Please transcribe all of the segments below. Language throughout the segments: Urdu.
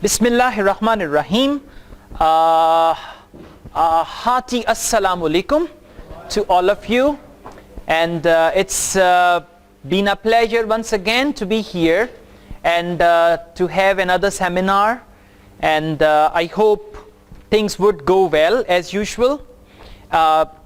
Bismillahirrahmanirrahim. Hearty assalamu alaikum to all of you, and it's been a pleasure once again to be here and to have another seminar, and I hope things would go well as usual.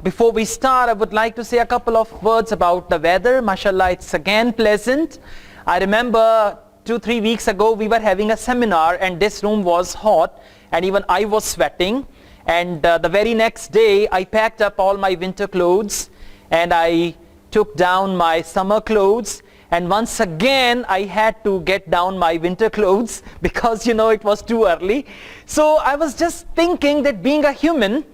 Before we start, I would like to say a couple of words about the weather. Mashallah, it's again pleasant. I remember 2-3 weeks ago we were having a seminar and this room was hot and even I was sweating, and the very next day I packed up all my winter clothes and I took down my summer clothes, and once again I had to get down my winter clothes because it was too early. So I was just thinking that being a human,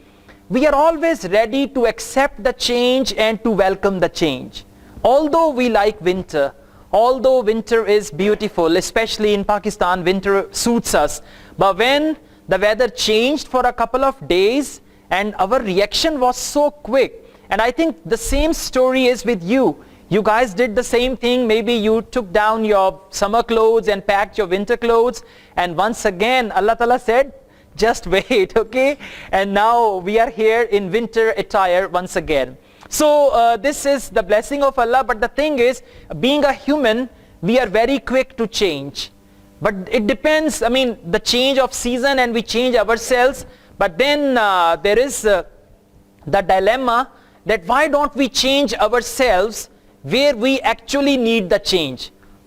we are always ready to accept the change and to welcome the change. Although we like winter, although winter is beautiful, especially in Pakistan, winter suits us. But when the weather changed for a couple of days and our reaction was so quick, and I think the same story is with you. You guys did the same thing. Maybe you took down your summer clothes and packed your winter clothes, and once again Allah Ta'ala said, just wait, okay? And now we are here in winter attire once again. So this is the blessing of Allah, but the thing is, being a human, we are very quick to change. But it depends, the change of season, and we change ourselves. But then there is the dilemma that why don't we change ourselves where we actually need the change?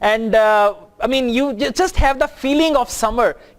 and you just have the feeling of summer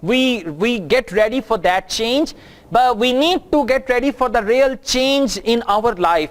we get ready for that change. But we need to get ready for the real change in our life.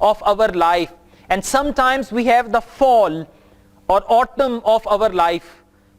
of our life. And sometimes we have the fall or autumn of our life.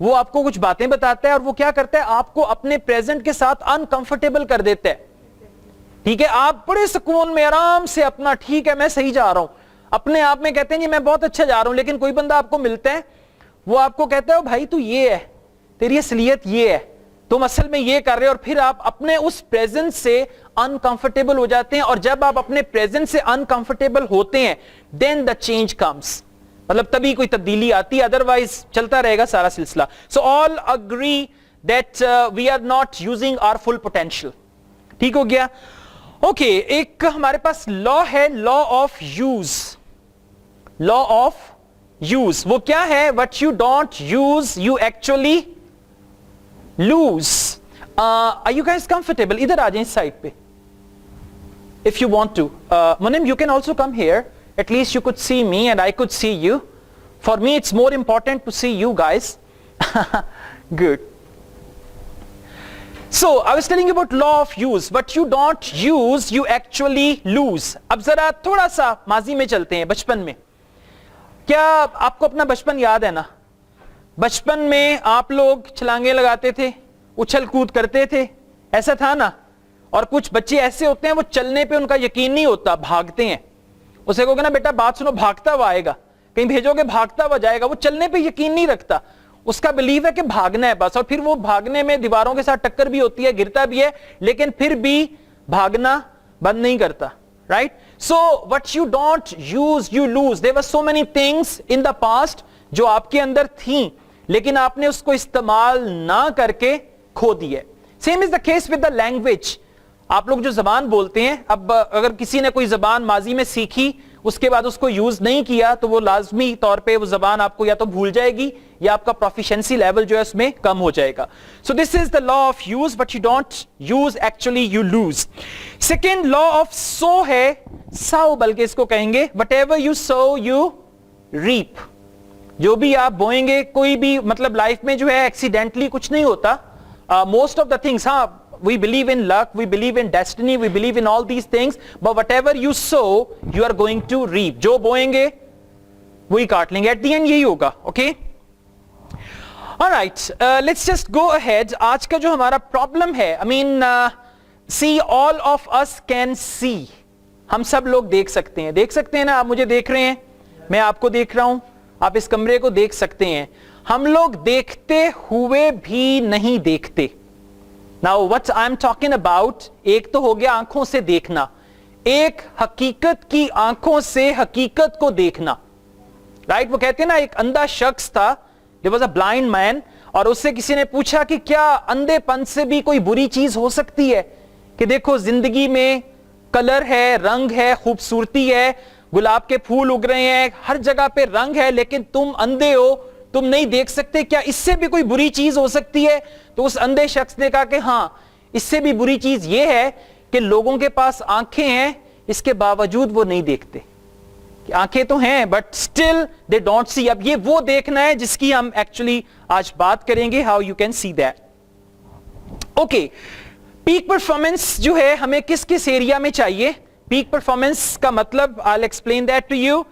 وہ آپ کو کچھ باتیں بتاتا ہے اور وہ کیا کرتا ہے, آپ کو اپنے پریزنٹ کے ساتھ انکمفرٹیبل کر دیتا ہے. ٹھیک ہے, آپ بڑے سکون میں آرام سے اپنا ٹھیک ہے میں صحیح جا رہا ہوں, اپنے آپ میں کہتے ہیں جی میں بہت اچھا جا رہا ہوں, لیکن کوئی بندہ آپ کو ملتا ہے, وہ آپ کو کہتا ہے بھائی تو یہ ہے, تیری اصلیت یہ ہے, تم اصل میں یہ کر رہے, اور پھر آپ اپنے اس پریزنٹ سے انکمفرٹیبل ہو جاتے ہیں. اور جب آپ اپنے پریزنٹ سے انکمفرٹیبل ہوتے ہیں دین دا چینج کمس, مطلب تبھی کوئی تبدیلی آتی ہے, ادروائز چلتا رہے گا سارا سلسلہ. So all agree that we are not using our full potential. ٹھیک ہو گیا. اوکے, ایک ہمارے پاس لا ہے, law of use. Law of use وہ کیا ہے؟ What you don't use you actually lose. Are you guys comfortable? ادھر آ جائیں سائڈ پہ if you want to. Munim, you can also come here. At least you could see me and I could see you. For me it's more important to see you guys. Good. So I was telling you about law of use. What you don't use you actually lose. اب ذرا تھوڑا سا ماضی میں چلتے ہیں, بچپن میں. کیا آپ کو اپنا بچپن یاد ہے نا؟ بچپن میں آپ لوگ چھلانگیں لگاتے تھے, اچھل کود کرتے تھے, ایسا تھا نا؟ اور کچھ بچے ایسے ہوتے ہیں وہ چلنے پہ ان کا یقین نہیں ہوتا, بھاگتے ہیں. اسے کہو گے نا بیٹا بات سنو, بھاگتا ہوا آئے گا, کہیں بھیجو گے بھاگتا ہوا جائے گا. وہ چلنے پہ یقین نہیں رکھتا, اس کا بلیو ہے کہ بھاگنا ہے بس, اور پھر وہ بھاگنے میں دیواروں کے ساتھ ٹکر بھی ہوتی ہے, گرتا بھی ہے, لیکن پھر بھی بھاگنا بند نہیں کرتا. Right? So what you don't use you lose. There were so many things in the past جو آپ کے اندر تھیں, لیکن آپ نے اس کو استعمال نہ کر کے کھو دی ہے. Same is the case with the language. آپ لوگ جو زبان بولتے ہیں, اب اگر کسی نے کوئی زبان ماضی میں سیکھی, اس کے بعد اس کو یوز نہیں کیا, تو وہ لازمی طور پہ وہ زبان آپ کو یا تو بھول جائے گی یا آپ کا پروفیشنسی لیول جو ہے اس میں کم ہو جائے گا. So this is the law of use. But you don't use actually you lose. Second law of sow ہے, sow بلکہ اس کو کہیں گے, whatever you sow you reap. جو بھی آپ بوئیں گے, کوئی بھی مطلب لائف میں جو ہے ایکسیڈنٹلی کچھ نہیں ہوتا. Most of the things, ہاں we believe in luck, we believe in destiny, we believe in all these things, but whatever you sow you are going to reap. جو بوئیں گے وہی کاٹ لیں گے, at the end یہی ہوگا. Okay, alright, let's just go ahead. آج کا جو ہمارا problem ہے, I mean see all of us can see. ہم سب لوگ دیکھ سکتے ہیں, دیکھ سکتے ہیں نا, آپ مجھے دیکھ رہے ہیں, میں آپ کو دیکھ رہا ہوں, آپ اس کمرے کو دیکھ سکتے ہیں. ہم لوگ دیکھتے ہوئے بھی نہیں دیکھتے. Now what I'm talking about, ایک تو ہو گیا آنکھوں سے دیکھنا, ایک حقیقت کی آنکھوں سے حقیقت کو دیکھنا. Right? وہ کہتے ہیں نا, ایک اندھا شخص تھا, there was a blind man, اور اس سے کسی نے پوچھا کہ کیا اندھے پن سے بھی کوئی بری چیز ہو سکتی ہے؟ کہ دیکھو زندگی میں کلر ہے, رنگ ہے, خوبصورتی ہے, گلاب کے پھول اگ رہے ہیں, ہر جگہ پہ رنگ ہے, لیکن تم اندھے ہو, تم نہیں دیکھ سکتے, کیا اس سے بھی کوئی بری چیز ہو سکتی ہے؟ تو اس اندھے شخص نے کہا کہ ہاں, اس سے بھی بری چیز یہ ہے کہ لوگوں کے پاس آنکھیں ہیں, اس کے باوجود وہ نہیں دیکھتے. کہ آنکھیں تو ہیں but still they don't see. اب یہ وہ دیکھنا ہے جس کی ہم ایکچولی آج بات کریں گے, how you can see that. Okay, peak performance جو ہے ہمیں کس کس ایریا میں چاہیے؟ پیک پرفارمنس کا مطلب I'll explain that to you.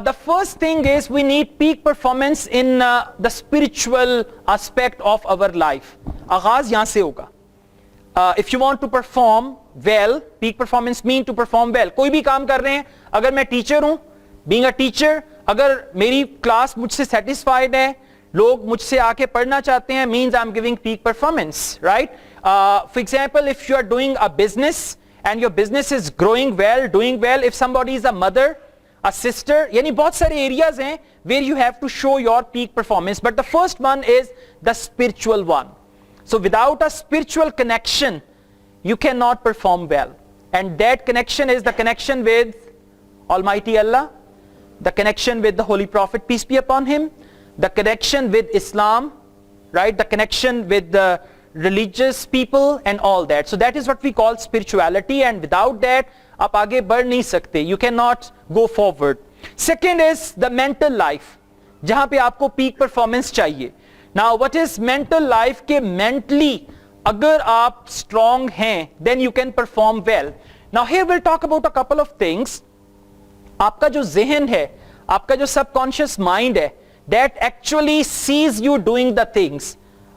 The first thing is we need peak performance in the spiritual aspect of our life. آغاز یہاں سے ہوگا. If you want to perform well, peak performance mean to perform well. کوئی بھی کام کر رہے ہیں, اگر میں ٹیچر ہوں, being a teacher, اگر میری کلاس مجھ سے satisfied ہے, لوگ مجھ سے آ کے پڑھنا چاہتے ہیں, means I'm giving peak performance, right? For example, if you are doing a business and your business is growing well, doing well, if somebody is a mother, a sister, یعنی بہت سارے areas ہیں where you have to show your peak performance. But the first one is the spiritual one. So without a spiritual connection, you cannot perform well. And that connection is the connection with Almighty Allah, the connection with the Holy Prophet, peace be upon him, the connection with Islam, right? The connection with the religious people and all that. So that is what we call spirituality, and without that, آپ آگے بڑھ نہیں سکتے. You cannot go forward. Second is the mental life, جہاں پہ آپ کو peak performance چاہیے. Now what is mental life? کہ mentally اگر آپ strong ہیں then you can perform well. Now here we'll talk about a couple of things. آپ کا جو ذہن ہے, آپ کا جو subconscious mind ہے, that actually sees you doing the things.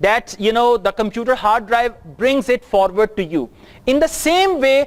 that the computer hard drive brings it forward to you. In the same way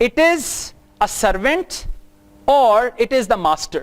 it is a servant or it is the master.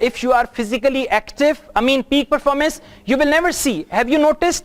If you are physically active, I mean peak performance, you will never see. Have you noticed?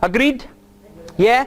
Agreed? Yeah.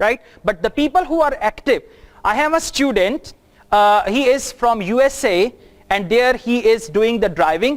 Right? But the people who are active, I have a student, he is from USA. And there he is doing the driving.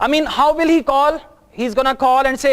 I mean how will he call? He's gonna call and say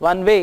One way.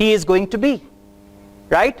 he is going to be. Right?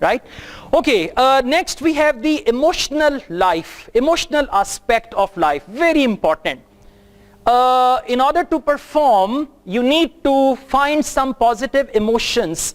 right? Okay, next we have the emotional life, emotional aspect of life, very important. In order to perform, you need to find some positive emotions.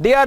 they are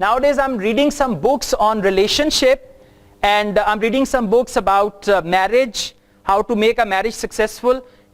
nowadays I'm reading some books on relationship and I'm reading some books about marriage, how to make a marriage successful.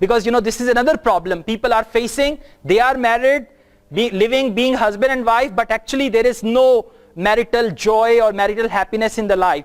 because you know this is another problem people are facing. They are married, being husband and wife, but actually there is no marital joy or marital happiness in the life.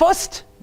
first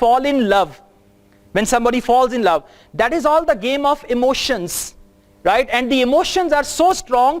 fall in love, when somebody falls in love, that is all the game of emotions, right? And the emotions are so strong.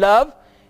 love,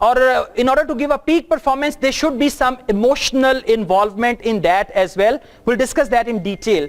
or in order to give a peak performance, there should be some emotional involvement in that as well. We'll discuss that in detail.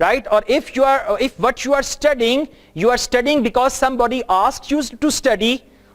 right? Or if what you are studying because somebody asked you to study,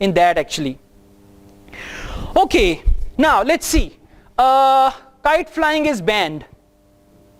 in that actually. Okay, now let's see. Kite flying is banned.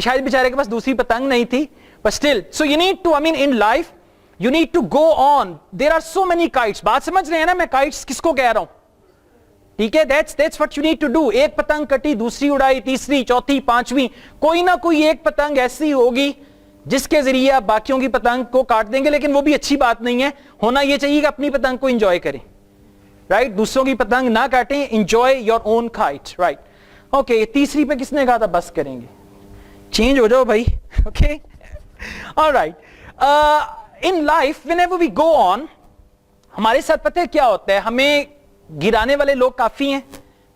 شاید بیچارے کے پاس دوسری پتنگ نہیں تھی, but still, so you need to, I mean in life you need to go on. There are so many kites. بات سمجھ رہے ہیں نا میں kites کس کو کہہ رہا ہوں, ٹھیک ہے, that's what you need to do. ایک پتنگ کٹی, دوسری اڑائی, تیسری, چوتھی, پانچویں, کوئی نہ کوئی ایک پتنگ ایسی ہوگی جس کے ذریعے آپ باقیوں کی پتنگ کو کاٹ دیں گے, لیکن وہ بھی اچھی بات نہیں ہے. ہونا یہ چاہیے کہ اپنی پتنگ کو انجوائے کریں, رائٹ, دوسروں کی پتنگ نہ کاٹیں, enjoy your own kite, right. Okay, تیسری پہ کس نے کہا تھا بس کریں گے, چینج ہو جاؤ بھائی. Okay, all right. In life whenever we go on, ہمارے ساتھ پتہ ہے کیا ہوتا ہے, ہمیں گرانے والے لوگ کافی ہیں.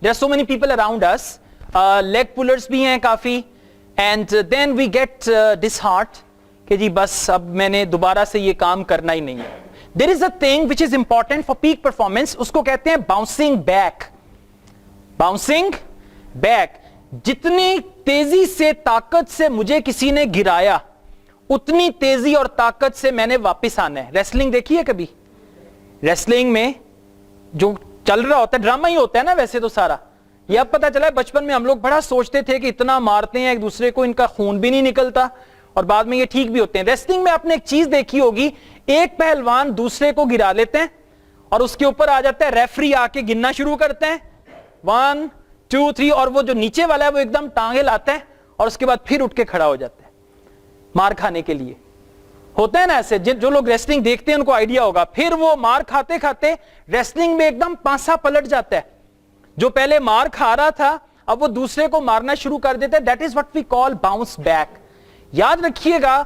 there are so many people around us, leg pullers بھی ہیں کافی, and then we get disheartened کہ جی بس اب میں نے دوبارہ سے یہ کام کرنا ہی نہیں ہے. there is a thing which is important for peak performance, اس کو کہتے ہیں bouncing back. bouncing back, جتنی تیزی سے طاقت سے مجھے کسی نے گرایا اتنی تیزی اور طاقت سے میں نے واپس آنا ہے. ریسلنگ دیکھی ہے کبھی؟ ریسلنگ میں جو چل رہا ہوتا ہے ڈرامہ ہی ہوتا ہے نا ویسے تو سارا. یہ اب پتا چلا ہے, بچپن میں ہم لوگ بڑا سوچتے تھے کہ اتنا مارتے ہیں ایک دوسرے کو, ان کا خون بھی نہیں نکلتا, اور بعد میں یہ ٹھیک بھی ہوتے ہیں. ریسلنگ میں آپ نے ایک چیز دیکھی ہوگی, ایک پہلوان دوسرے کو گرا لیتے ہیں اور اس کے اوپر آ جاتا ہے ریفری, آ کے گننا شروع کرتے ہیں 1 2 3, اور وہ جو نیچے والا ہے وہ ایک دم ٹانگیں لاتا ہے اور اس کے بعد پھر اٹھ کے کھڑا ہو جاتا ہے مار کھانے کے لیے. ہوتا ہے نا ایسے, جو لوگ ریسلنگ دیکھتے ہیں ان کو آئیڈیا ہوگا. پھر وہ مار کھاتے کھاتے ریسلنگ میں ایک دم پانسا پلٹ جاتا ہے, جو پہلے مار کھا رہا تھا اب وہ دوسرے کو مارنا شروع کر دیتا ہے. That is what we call bounce back. یاد رکھیے گا,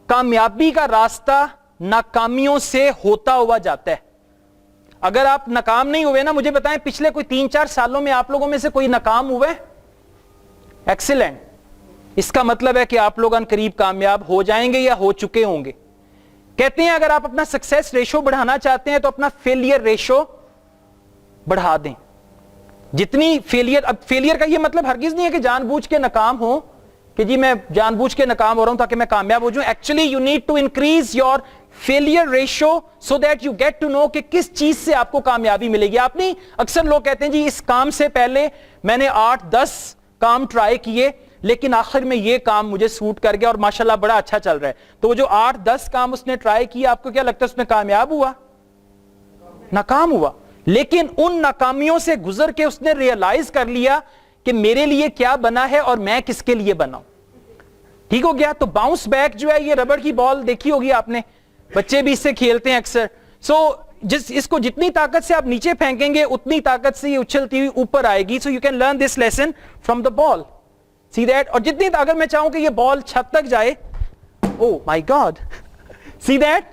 کامیابی کا راستہ ناکامیوں سے ہوتا ہوا جاتا ہے. اگر آپ ناکام نہیں ہوئے نا, مجھے بتائیں پچھلے کوئی 3-4 سالوں میں آپ لوگوں میں سے کوئی ناکام ہوئے؟ ایکسیلنٹ. اس کا مطلب ہے کہ آپ لوگ ان قریب کامیاب ہو جائیں گے یا ہو چکے ہوں گے. کہتے ہیں اگر آپ اپنا سکسیس ریشو بڑھانا چاہتے ہیں تو اپنا فیلئر ریشو بڑھا دیں. جتنی فیلئر, اب فیلئر کا یہ مطلب ہرگز نہیں ہے کہ جان بوجھ کے ناکام ہو, کہ جی میں جان بوجھ کے ناکام ہو رہا ہوں تاکہ میں کامیاب ہو جاؤں. Actually you need to increase your failure ratio so that you get to know کہ کس چیز سے آپ کو کامیابی ملے گی. آپ نہیں, اکثر لوگ کہتے ہیں جی اس کام سے پہلے میں نے 8-10 کام ٹرائی کیے لیکن آخر میں یہ کام مجھے سوٹ کر گیا اور ماشاءاللہ بڑا اچھا چل رہا ہے. تو وہ جو 8-10 کام اس نے ٹرائی کیا, آپ کو کیا لگتا ہے اس میں کامیاب ہوا؟ ناکام ہوا. لیکن ان ناکامیوں سے گزر کے اس نے ریئلائز کر لیا کہ میرے لیے کیا بنا ہے اور میں کس کے لیے بنا ہوں. ٹھیک ہو گیا. تو باؤنس بیک جو ہے, یہ ربڑ کی بال دیکھی ہوگی آپ نے, بچے بھی اس سے کھیلتے ہیں اکثر. سو اس کو جتنی طاقت سے آپ نیچے پھینکیں گے اتنی طاقت سے یہ اچھلتی ہوئی اوپر آئے گی. So you can learn this lesson from the ball. See that. اور جتنی اگر میں چاہوں کہ یہ بال چھت تک جائے, oh my god, see that.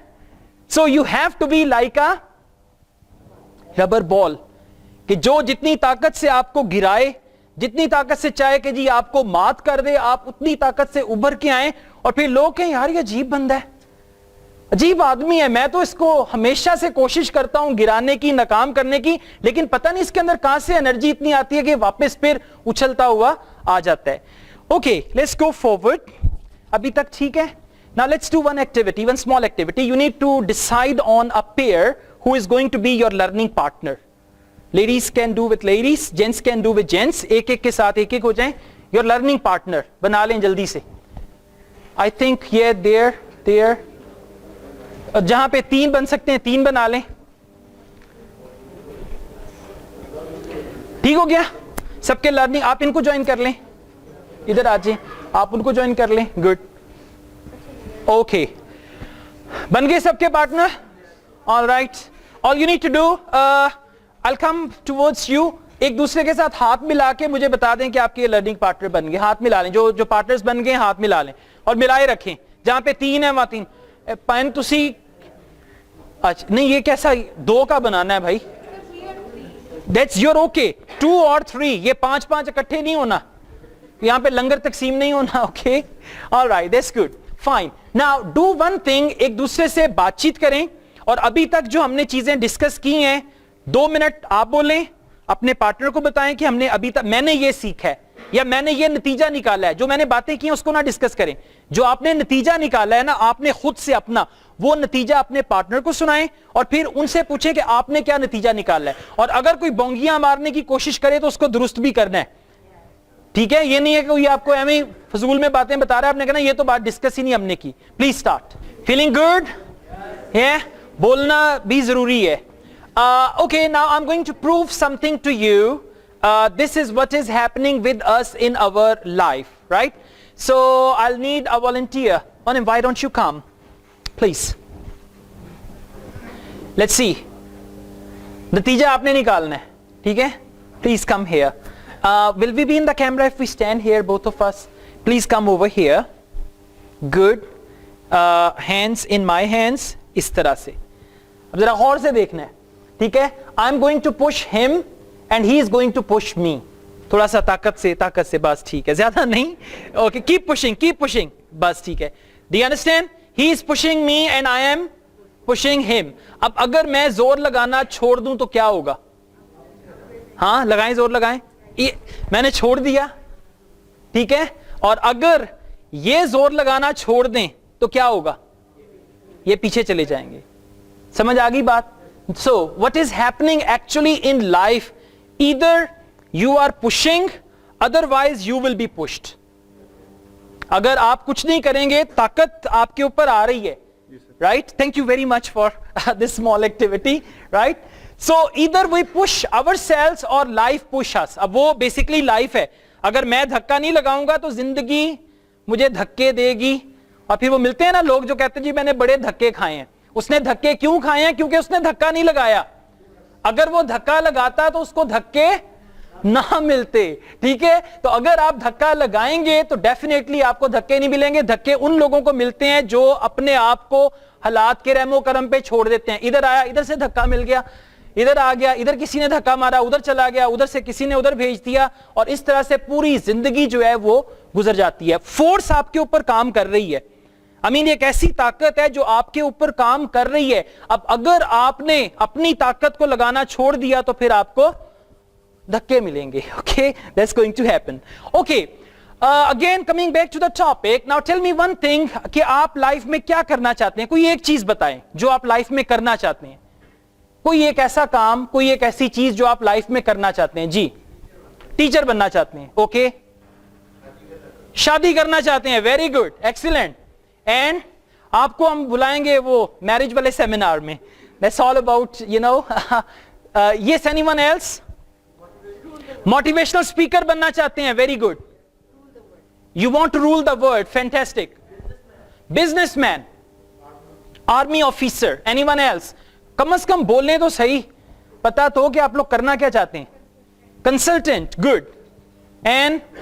So you have to be like a rubber ball, کہ جو جتنی طاقت سے آپ کو گرائے, جتنی طاقت سے چاہے کہ جی آپ کو مات کر دے, آپ اتنی طاقت سے ابھر کے آئیں. اور پھر لوگ کہیں یار یہ عجیب بندہ ہے, عجیب آدمی ہے, میں تو اس کو ہمیشہ سے کوشش کرتا ہوں گرانے کی, ناکام کرنے کی, لیکن پتہ نہیں اس کے اندر کہاں سے انرجی اتنی آتی ہے کہ واپس پھر اچھلتا ہوا آ جاتا ہے. Okay, let's go forward. ابھی تک ٹھیک ہے. Now let's do one activity, one small activity. You need to decide on a pair who is going to be your learning partner. Ladies can do with ladies, gents can do with gents. ایک ایک کے ساتھ ایک ایک ہو جائیں. Your learning partner بنا لیں جلدی سے. I think yeah, there. جہاں پہ 3 بن سکتے ہیں 3 بنا لیں. ٹھیک ہو گیا. سب کے لرننگ, آپ ان کو جوائن کر لیں, ادھر آ جائیں, آپ ان کو جوائن کر لیں. گڈ. اوکے, بن گئے سب کے partner. All right, all you need to do, I'll come towards you. ایک دوسرے کے ساتھ ہاتھ ملا کے مجھے بتا دیں کہ آپ کے لرننگ پارٹنر بن گئے. ہاتھ ملا لیں, جو پارٹنرز بن گئے ہاتھ ملا لیں اور ملائے رکھیں. جہاں پہ 3 ہے وہاں 3. پین تسی, اچھا نہیں یہ کیسا 2 کا بنانا ہے بھائی. That's your okay. 2 اور 3, یہ 5 اکٹھے نہیں ہونا, یہاں پہ لنگر تقسیم نہیں ہونا. Okay, all right, that's good, fine. Now do one thing, ایک دوسرے سے بات چیت کریں. اور ابھی تک جو ہم نے چیزیں ڈسکس کی ہیں 2 منٹ آپ بولیں, اپنے پارٹنر کو بتائیں کہ ہم نے ابھی تک, میں نے یہ سیکھا ہے یا میں نے یہ نتیجہ نکالا ہے. جو میں نے باتیں کی ہیں اس کو نہ ڈسکس کریں, جو آپ نے نتیجہ نکالا ہے نا آپ نے خود سے اپنا, وہ نتیجہ اپنے پارٹنر کو سنائیں اور پھر ان سے پوچھیں کہ آپ نے کیا نتیجہ نکالا ہے. اور اگر کوئی بونگیاں مارنے کی کوشش کرے تو اس کو درست بھی کرنا ہے. ٹھیک ہے, یہ نہیں ہے کہ کوئی آپ کو ایویں فضول میں باتیں بتا رہا ہے, آپ نے کہنا یہ تو بات ڈسکس ہی نہیں ہم نے کی. Please start. فیلنگ گڈ ہے, بولنا بھی ضروری ہے. Okay, now I am going to prove something to you. This is what is happening with us in our life, right? So I'll need a volunteer. Manim, why don't you come, please? Let's see. نتیجہ آپ نے نکالنا ہے, ٹھیک ہے. Please come here. Will we be in the camera if we stand here, both of us? Please come over here. Good. Hands in my hands. اس طرح سے. اب ذرا غور سے دیکھنا ہے, ٹھیک ہے. I'm going to push him and he is going to push me. تھوڑا سا طاقت سے, بس ٹھیک ہے, زیادہ نہیں. Okay, keep pushing, بس ٹھیک ہے. Do you understand? He is pushing me and I am pushing him. اب اگر میں زور لگانا چھوڑ دوں تو کیا ہوگا؟ ہاں لگائیں, زور لگائیں. میں نے چھوڑ دیا, ٹھیک ہے. اور اگر یہ زور لگانا چھوڑ دیں تو کیا ہوگا؟ یہ پیچھے چلے جائیں گے. سمجھ آ گئی بات؟ So what is happening actually in life? Either you are pushing, otherwise you will be pushed. اگر آپ کچھ نہیں کریں گے طاقت آپ کے اوپر آ رہی ہے, right? Thank you very much for this small activity, right? So either we push ourselves or life push us. اب وہ basically life ہے. اگر میں دھکا نہیں لگاؤں گا تو زندگی مجھے دھکے دے گی. اور پھر وہ ملتے ہیں نا لوگ جو کہتے ہیں جی میں نے بڑے دھکے کھائے ہیں. اس نے دھکے کیوں کھائے ہیں؟ کیونکہ اس نے دھکا نہیں لگایا. اگر وہ دھکا لگاتا تو اس کو دھکے نہ ملتے, ٹھیک ہے. تو اگر آپ دھکا لگائیں گے تو ڈیفینیٹلی آپ کو دھکے نہیں ملیں گے. دھکے ان لوگوں کو ملتے ہیں جو اپنے آپ کو حالات کے رحم و کرم پہ چھوڑ دیتے ہیں. ادھر آیا, ادھر سے دھکا مل گیا, ادھر آ گیا, ادھر کسی نے دھکا مارا, ادھر چلا گیا, ادھر سے کسی نے ادھر بھیج دیا, اور اس طرح سے پوری زندگی جو ہے وہ گزر جاتی ہے. فورس آپ کے اوپر کام کر رہی ہے. ایک ایسی طاقت ہے جو آپ کے اوپر کام کر رہی ہے. اب اگر آپ نے اپنی طاقت کو لگانا چھوڑ دیا تو پھر آپ کو دھکے ملیں گے. Okay, that's going to happen. Okay, again coming back to the topic. Now tell me one thing, کہ آپ لائف میں کیا کرنا چاہتے ہیں؟ کوئی ایک چیز بتائیں جو آپ لائف میں کرنا چاہتے ہیں. کوئی ایک ایسا کام, کوئی ایک ایسی چیز جو آپ لائف میں کرنا چاہتے ہیں. جی, ٹیچر بننا چاہتے ہیں. اوکے, شادی کرنا چاہتے ہیں. Very good, excellent. اینڈ آپ کو ہم بلائیں گے وہ میرج والے سیمینار میں. That's all about, you know. Yes, anyone else? Motivational speaker بننا چاہتے ہیں. Very good. You want to rule the world. Fantastic. Business man, army officer. Anyone else? کم از کم بولنے تو صحیح, پتا تو کہ آپ لوگ کرنا کیا چاہتے ہیں. Consultant. Good. And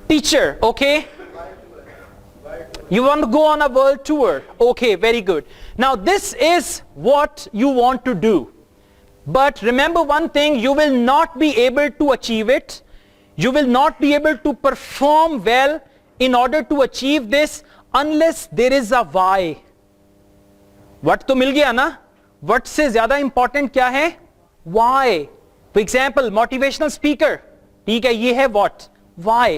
teacher. Okay. You want to go on a world tour. Okay, very good. Now this is what you want to do. But remember one thing, you will not be able to achieve it. You will not be able to perform well in order to achieve this unless there is a why. What تو مل گیا نا. What سے زیادہ important کیا ہے؟ Why. For example, motivational speaker. ٹھیک ہے, یہ ہے what. Why.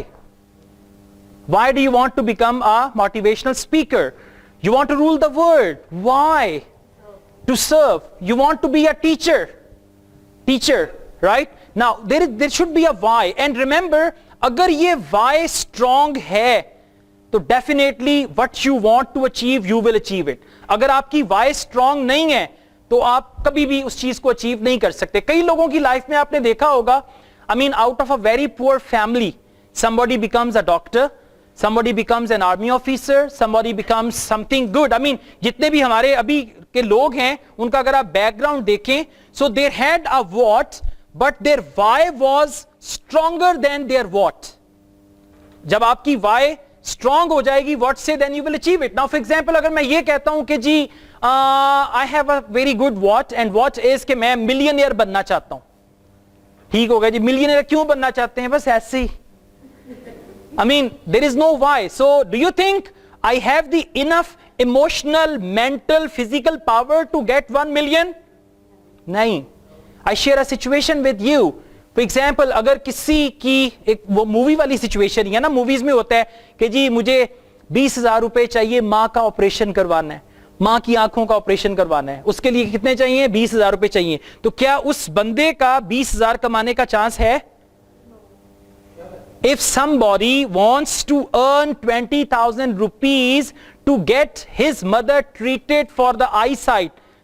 Why do you want to become a motivational speaker? You want to rule the world. Why? To serve. You want to be a teacher. Teacher, right? Now there should be a why. And remember, agar ye why strong hai, to definitely what you want to achieve, you will achieve it. Agar aapki why strong nahi hai, to aap kabhi bhi us cheez ko achieve nahi kar sakte. Kai logon ki life mein aapne dekha hoga, out of a very poor family, somebody becomes a doctor, somebody becomes an army officer, somebody becomes something good. جتنے بھی ہمارے ابھی کے لوگ ہیں ان کا اگر آپ بیک گراؤنڈ دیکھیں, so they had a what, but their why was stronger than their what. جب آپ کی why strong ہو جائے گی what سے, then you will achieve it. Now for example, اگر میں یہ کہتا ہوں کہ جی I have a very good what, and what is کہ میں millionaire بننا چاہتا ہوں. ٹھیک ہوگا جی, millionaire کیوں بننا چاہتے ہیں؟ بس ایسے ہی. There is no why. So do you think I have the enough emotional, mental, physical power to get 1 million? نہیں. I share a situation with you. For example, اگر کسی کی ایک وہ مووی والی سچویشن ہے نا, موویز میں ہوتا ہے کہ جی مجھے 20,000 روپے چاہیے ماں کا آپریشن کروانا ہے, ماں کی آنکھوں کا آپریشن کروانا ہے, اس کے لیے کتنے چاہیے؟ 20,000 روپے چاہیے. تو کیا اس بندے کا 20,000 کمانے کا چانس ہے؟ if somebody wants to earn 20,000 rupees to get his mother treated for the eyesight,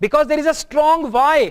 because there is a strong why.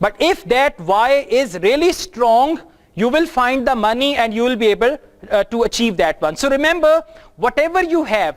but if that why is really strong, you will find the money and you will be able to achieve that one. So remember, whatever you have,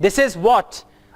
this is what,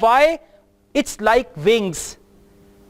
why it's like wings,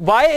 Why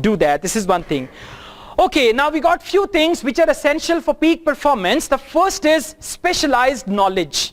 do that. This is one thing. Okay, now we got few things which are essential for peak performance. The first is specialized knowledge.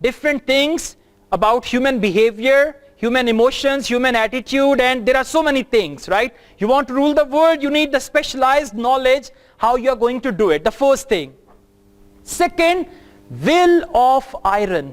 different things about human behavior, human emotions, human attitude, and there are so many things, right? You want to rule the world, you need the specialized knowledge how you are going to do it. The first thing. Second, will of iron.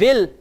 will,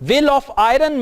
Will of iron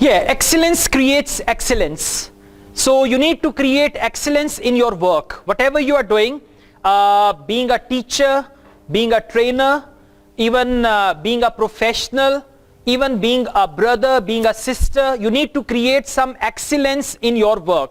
Yeah, excellence creates excellence. So you need to create excellence in your work. Whatever you are doing, being a teacher, being a trainer, even being a professional, even being a brother, being a sister, you need to create some excellence in your work.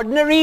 ordinary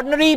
ordinary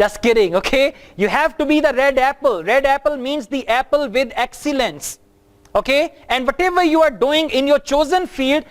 Just kidding, okay? You have to be the red apple. Red apple means the apple with excellence. Okay? And whatever you are doing in your chosen field,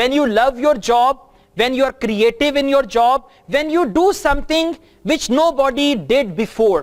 When you love your job, when you are creative in your job, when you do something which nobody did before.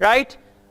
right?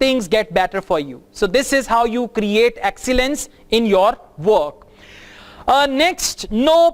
things get better for you. So this is how you create excellence in your work. Next, no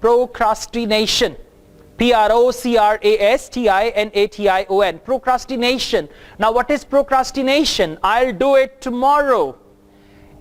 Procrastination. Procrastination. Procrastination. Now what is procrastination? I'll do it tomorrow.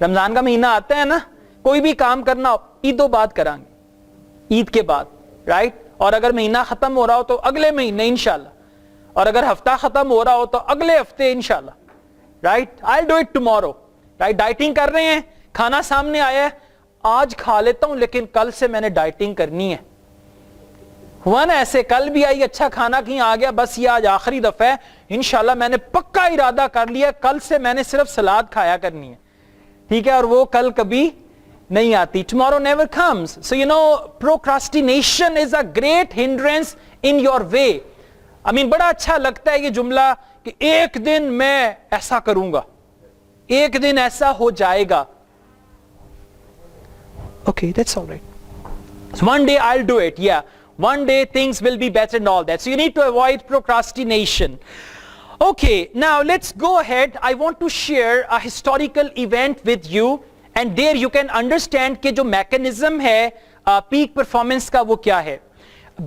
رمضان کا مہینہ آتا ہے نا, کوئی بھی کام کرنا ہو عیدوں بعد کریں گے, عید کے بعد, رائٹ. اور اگر مہینہ ختم ہو رہا ہو تو اگلے مہینے انشاءاللہ, اور اگر ہفتہ ختم ہو رہا ہو تو اگلے ہفتے انشاءاللہ, right. I'll do it tomorrow, right. Dieting کر رہے ہیں, کھانا سامنے آیا ہے, آج کھا لیتا ہوں لیکن کل سے میں نے ڈائٹنگ کرنی ہے. ہوا نا ایسے, کل بھی آئی اچھا کھانا کہیں آ گیا, بس یہ آج آخری دفعہ ہے, انشاءاللہ میں نے پکا ارادہ کر لیا کل سے میں نے صرف سلاد کھایا کرنی ہے, ٹھیک ہے, اور وہ کل کبھی نہیں آتی. Tomorrow never comes. So you know, procrastination is a great hindrance in your way. I mean, بڑا اچھا لگتا ہے یہ جملہ کہ ایک دن میں ایسا کروں گا, ایک دن ایسا ہو جائے گا. Okay, that's all right. So one day I'll do it, yeah. One day things will be better and all that. So you need to avoid procrastination. Okay, now let's go ahead. I want to share a historical event with you, and there you can understand کہ جو mechanism ہے peak performance کا وہ کیا ہے.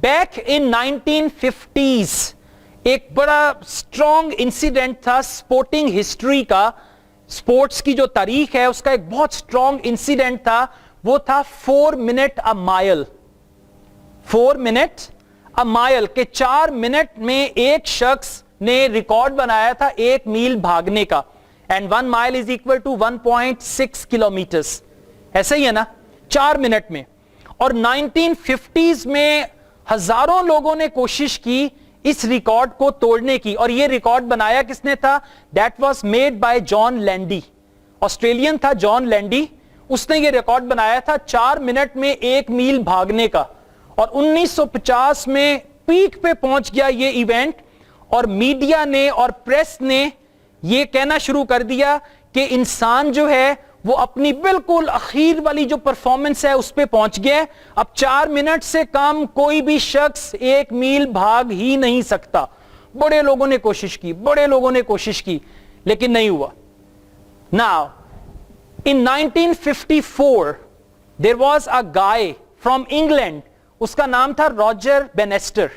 Back in 1950s ایک بڑا strong incident تھا sporting history کا, sports کی جو تاریخ ہے اس کا ایک بہت strong incident تھا, وہ تھا 4 minute a mile. 4 minute a mile کہ 4 منٹ میں ایک شخص نے ریکارڈ بنایا تھا 1 میل بھاگنے کا, and 1 mile is equal to 1.6 kilometers. ایسا ہی ہے نا, 4 منٹ میں. اور 1950s میں ہزاروں لوگوں نے کوشش کی اس ریکارڈ کو توڑنے کی, اور یہ ریکارڈ بنایا کس نے تھا؟ That was made by John Landy. Australian تھا جان لینڈی, اس نے یہ ریکارڈ بنایا تھا 4 منٹ میں 1 میل بھاگنے کا. اور 1950 میں پیک پہ پہنچ گیا یہ ایونٹ, اور میڈیا نے اور پریس نے یہ کہنا شروع کر دیا کہ انسان جو ہے وہ اپنی بالکل اخیر والی جو پرفارمنس ہے اس پہ پہنچ گیا. اب 4 منٹ سے کم کوئی بھی شخص 1 میل بھاگ ہی نہیں سکتا. بڑے لوگوں نے کوشش کی, بڑے لوگوں نے کوشش کی, لیکن نہیں ہوا. Now, in 1954, there was a guy from England, اس کا نام تھا راجر بینیسٹر.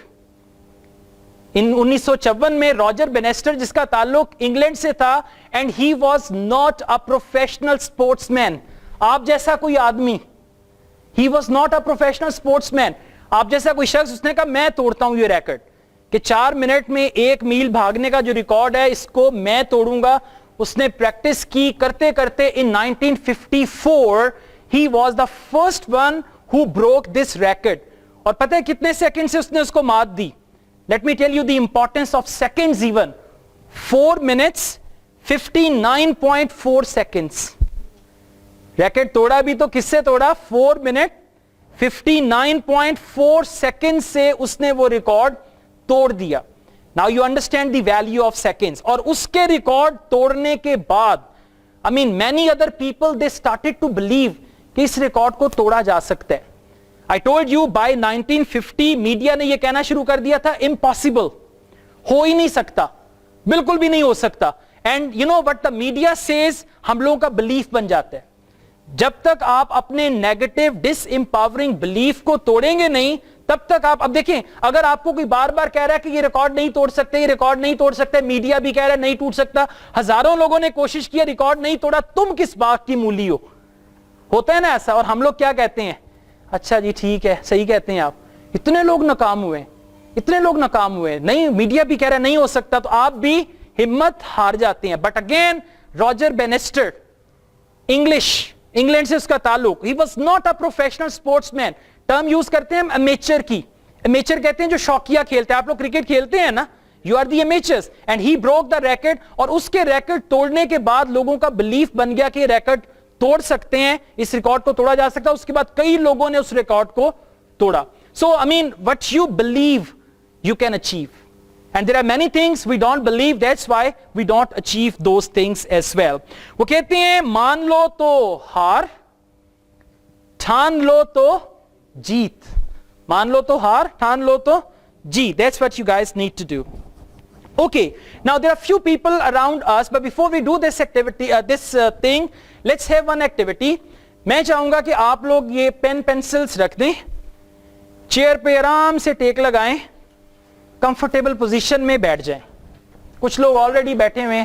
1954 میں راجر بینیسٹر جس کا تعلق انگلینڈ سے تھا, and he was not a professional sportsman. آپ جیسا کوئی آدمی, he was not a professional sportsman. آپ جیسا کوئی شخص, اس نے کہا میں توڑتا ہوں یہ ریکارڈ کہ 4 منٹ میں 1 میل بھاگنے کا جو ریکارڈ ہے اس کو میں توڑوں گا. اس نے پریکٹس کی کرتے کرتے in 1954 he was the first one who broke this record. اور پتہ ہے کتنے سیکنڈ سے اس نے اس کو مات دی؟ Let me tell you the importance of seconds even. 4 minutes 59.4 seconds. Racket توڑا بھی تو کس سے توڑا؟ 4 منٹ 59.4 seconds سے اس نے وہ ریکارڈ توڑ دیا. Now you understand the value of seconds. اور اس کے ریکارڈ توڑنے کے بعد I mean many other people they started to believe کہ اس ریکارڈ کو توڑا جا سکتا ہے. I told you by 1950 media نے یہ کہنا شروع کر دیا تھا impossible, ہو ہی نہیں سکتا, بالکل بھی نہیں ہو سکتا. And you know what the media says, ہم لوگوں کا بلیف بن جاتا ہے. جب تک آپ اپنے نیگیٹو ڈس امپاورنگ بلیف کو توڑیں گے نہیں تب تک آپ, اب دیکھیں اگر آپ کو کوئی بار بار کہہ رہا ہے کہ یہ ریکارڈ نہیں توڑ سکتے, یہ ریکارڈ نہیں توڑ سکتے, میڈیا بھی کہہ رہا ہے نہیں ٹوٹ سکتا, ہزاروں لوگوں نے کوشش کی ریکارڈ نہیں توڑا, تم کس بات کی مولی ہو؟ ہوتا ہے نا ایسا. اور ہم لوگ کیا کہتے ہیں؟ اچھا جی ٹھیک ہے, صحیح کہتے ہیں آپ, اتنے لوگ ناکام ہوئے, اتنے لوگ ناکام ہوئے, نہیں میڈیا بھی کہہ رہا ہے نہیں ہو سکتا, تو آپ بھی ہمت ہار جاتے ہیں. But again Roger Bannister, English, England سے اس کا تعلق, he was not a professional sportsman. Term use کرتے ہیں ہم امیچر کی, امیچر کہتے ہیں جو شوقیہ کھیلتے ہیں. آپ لوگ کرکٹ کھیلتے ہیں نا, you are the amateurs, and he broke the record. اور اس کے ریکارڈ توڑنے کے بعد لوگوں کا بلیف بن گیا کہ ریکارڈ توڑ سکتے ہیں, اس ریکارڈ کو توڑا جا سکتا ہے. اس کے بعد کئی لوگوں نے اس ریکارڈ کو توڑا. So I mean what you believe you can achieve, and there are many things we don't believe, that's why we don't achieve those things as well. وہ کہتے ہیں مان لو تو ہار, ٹھان لو تو جیت. مان لو تو ہار, ٹھان لو تو جیت. That's what you guys need to do. Okay, now there are few people around us, but before we do this activity, thing, let's have one activity. میں چاہوں گا کہ آپ لوگ یہ پین پینسلز رکھ دیں, چیئر پہ آرام سے ٹیک لگائیں, کمفرٹیبل پوزیشن میں بیٹھ جائیں. کچھ لوگ آلریڈی بیٹھے ہوئے ہیں,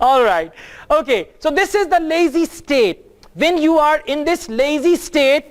All right, okay, so this is the lazy state. When you are in this lazy state,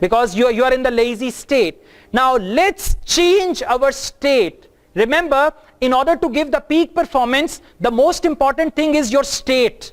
because you are in the lazy state. Now let's change our state. Remember, in order to give the peak performance, the most important thing is your state.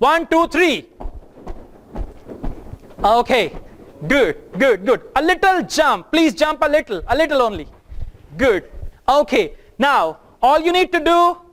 1 2 3, okay, good, a little jump, please jump a little only, good, okay, now all you need to do,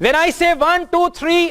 When I say 1 2 3,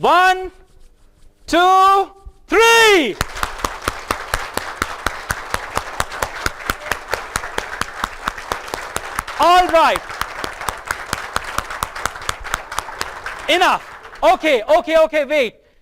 1 2 3, all right, enough, okay, wait,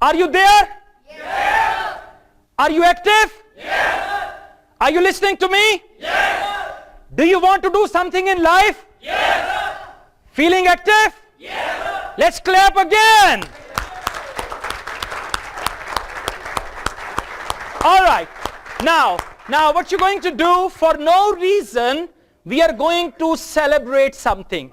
Are you there? Yes. Are you active? Yes. Are you listening to me? Yes. Do you want to do something in life? Yes. Feeling active? Yes. Let's clap again. All right, now what you're going to do, for no reason we are going to celebrate something.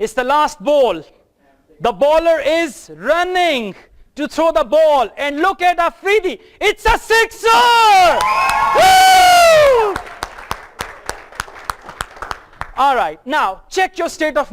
it's the last ball, the bowler is running to throw the ball, and look at Afridi, it's a sixer. Woo! All right, now check your state of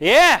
yeah,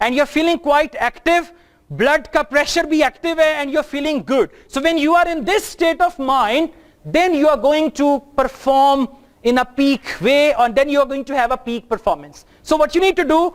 and you're feeling quite active, blood ka pressure bhi active hai, and you're feeling good. So when you are in this state of mind, then you are going to perform in a peak way, and then you are going to have a peak performance. So what you need to do,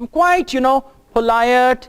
I'm quite, polite,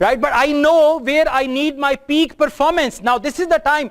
right? But I know where I need my peak performance. Now this is the time.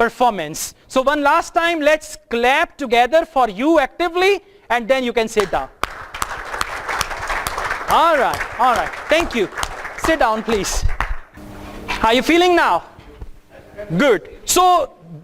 performance. So one last time, let's clap together for you actively, and then you can sit down. All right, thank you. Sit down please. How are you feeling now? Good. So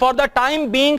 for the time being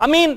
I mean,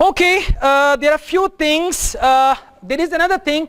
Okay, there are few things. There is another thing.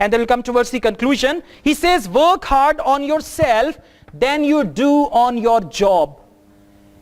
and then we'll come towards the conclusion. He says, work hard on yourself than you do on your job.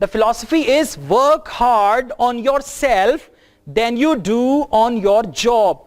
the philosophy is work hard on yourself than you do on your job.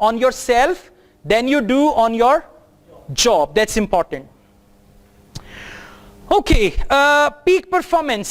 on yourself than you do on your job. That's important. Okay, peak performance.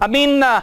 I mean,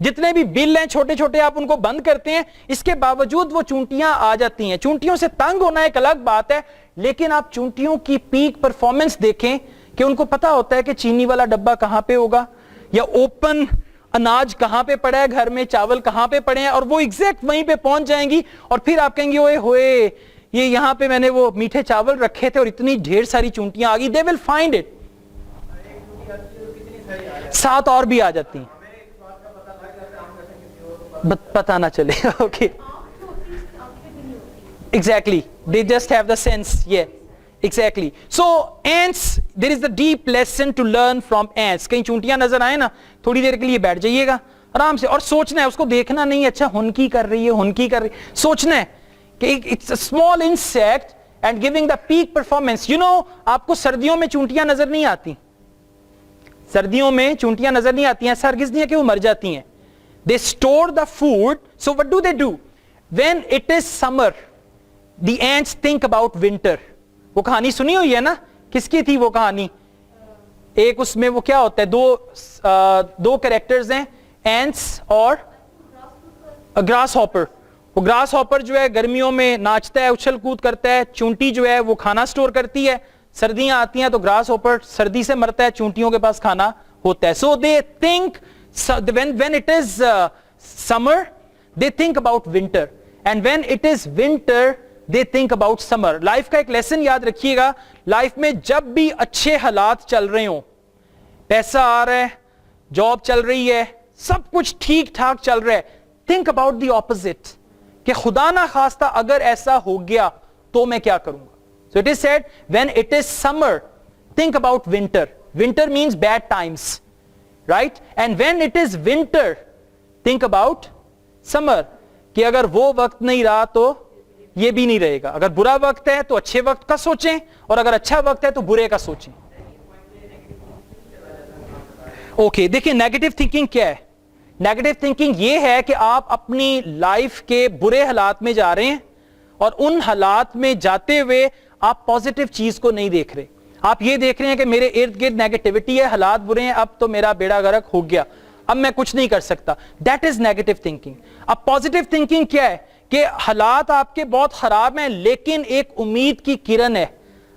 جتنے بھی بل ہیں چھوٹے چھوٹے آپ ان کو بند کرتے ہیں, اس کے باوجود وہ چونٹیاں آ جاتی ہیں. چونٹیوں سے تنگ ہونا ایک الگ بات ہے, لیکن آپ چونٹیوں کی پیک پرفارمنس دیکھیں کہ ان کو پتا ہوتا ہے کہ چینی والا ڈبہ کہاں پہ ہوگا, یا اوپن اناج کہاں پہ پڑا ہے گھر میں, چاول کہاں پہ پڑے ہیں, اور وہ ایگزیکٹ وہیں پہ پہنچ جائیں گی. اور پھر آپ کہیں گے اوئے ہوئے یہ یہاں پہ میں نے وہ میٹھے چاول رکھے تھے اور اتنی ڈھیر ساری چونٹیاں آ گئی. دے ول فائنڈ اٹ, ساتھ اور بھی آ جاتی ہیں, پتا نہ چلے. Okay exactly, they just have the sense. Yeah, exactly. So ants, there is a deep lesson to learn from ants. کہیں چونٹیاں نظر آئے نا, تھوڑی دیر کے لیے بیٹھ جائیے گا آرام سے, اور سوچنا ہے, اس کو دیکھنا نہیں اچھا ہنکی کر رہی ہے ہنکی کر رہی ہے, سوچنا ہے کہ it's a small insect and giving the peak performance. You know, آپ کو سردیوں میں چونٹیاں نظر نہیں آتی, سردیوں میں چونٹیاں نظر نہیں آتی ہیں, ایسا ہرگز نہیں ہے کہ وہ مر جاتی ہیں. They store the food. So what do they do? When it is summer, the ants think about winter. وہ کہانی سنی ہوئی ہے نا, کس کی تھی وہ کہانی؟ ایک اس میں وہ کیا ہوتا ہے, دو کریکٹرز ہیں, ants اور گراس ہاپر. وہ گراس ہاپر جو ہے گرمیوں میں ناچتا ہے, اچھل کود کرتا ہے, چونٹی جو ہے وہ کھانا سٹور کرتی ہے, سردیاں آتی ہیں تو گراس ہاپر سردی سے مرتا ہے, چونٹیوں کے پاس کھانا ہوتا ہے. So they think when it is summer they think about winter, and when it is winter they think about summer. Life کا ایک لیسن یاد رکھیے گا, لائف میں جب بھی اچھے حالات چل رہے ہوں, پیسہ آ رہا ہے, جاب چل رہی ہے, سب کچھ ٹھیک ٹھاک چل رہا ہے, think about the opposite, کہ خدا نہ خواستہ اگر ایسا ہو گیا تو میں کیا کروں گا. So it is said when it is summer think about winter. Winter means bad times, right? And when it is winter think about summer, کہ اگر وہ وقت نہیں رہا تو یہ بھی نہیں رہے گا. اگر برا وقت ہے تو اچھے وقت کا سوچیں, اور اگر اچھا وقت ہے تو برے کا سوچیں. اوکے دیکھیں نیگیٹو تھنکنگ کیا ہے. نیگیٹو تھنکنگ یہ ہے کہ آپ اپنی لائف کے برے حالات میں جا رہے ہیں, اور ان حالات میں جاتے ہوئے آپ پازیٹیو چیز کو نہیں دیکھ رہے. آپ یہ دیکھ رہے ہیں کہ میرے ارد گرد نیگیٹیوٹی ہے, حالات برے ہیں, اب تو میرا بیڑا غرق ہو گیا, اب میں کچھ نہیں کر سکتا. That is negative thinking. اب پازیٹیو تھنکنگ کیا ہے کہ حالات آپ کے بہت خراب ہیں, لیکن ایک امید کی کرن ہے,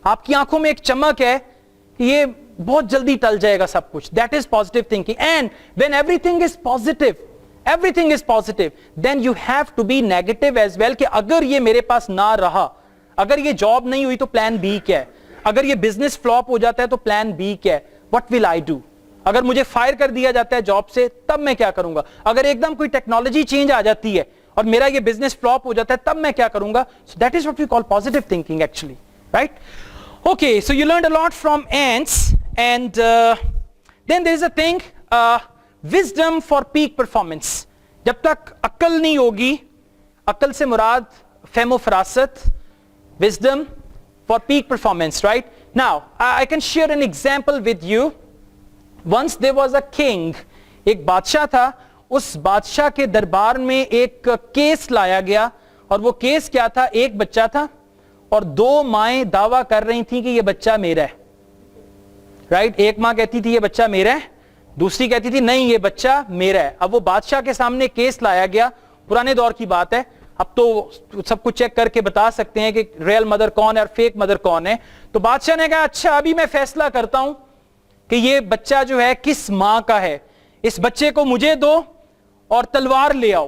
آپ کی آنکھوں میں ایک چمک ہے کہ یہ بہت جلدی ٹل جائے گا سب کچھ. That is positive thinking. And when every thing is positive, everything is positive, then you have to be negative as well, کہ اگر یہ میرے پاس نہ رہا, اگر یہ جاب نہیں ہوئی تو پلان بی کیا ہے, اگر یہ بزنس فلاپ ہو جاتا ہے تو پلان بی کیا ہے, what will I do, اگر مجھے فائر کر دیا جاتا ہے جاب سے تب میں کیا کروں گا, اگر ایک دم کوئی ٹیکنالوجی چینج آ جاتی ہے اور میرا یہ بزنس فلاپ ہو جاتا ہے تب میں کیا کروں گا. So that is what we call positive thinking actually, right? Okay, so you learned a lot from ants, and then there is a thing, wisdom for peak performance. جب تک عقل نہیں ہوگی, عقل سے مراد فہم و فراست, wisdom for peak performance, right? Now I can share an example with you. Once there was a king, ایک بادشاہ تھا, اس بادشاہ کے دربار میں ایک کیس لایا گیا, اور وہ کیس کیا تھا, ایک بچہ تھا اور دو مائیں دعویٰ کر رہی تھیں کہ یہ بچہ میرا ہے, رائٹ؟ ایک ماں کہتی تھی یہ بچہ میرا ہے, دوسری کہتی تھی نہیں یہ بچہ میرا ہے. اب وہ بادشاہ کے سامنے کیس لایا گیا, پرانے دور کی بات ہے, اب تو سب کچھ چیک کر کے بتا سکتے ہیں کہ ریئل مدر کون ہے اور فیک مدر کون ہے. تو بادشاہ نے کہا اچھا ابھی میں فیصلہ کرتا ہوں کہ یہ بچہ جو ہے کس ماں کا ہے, اس بچے کو مجھے دو اور تلوار لے آؤ,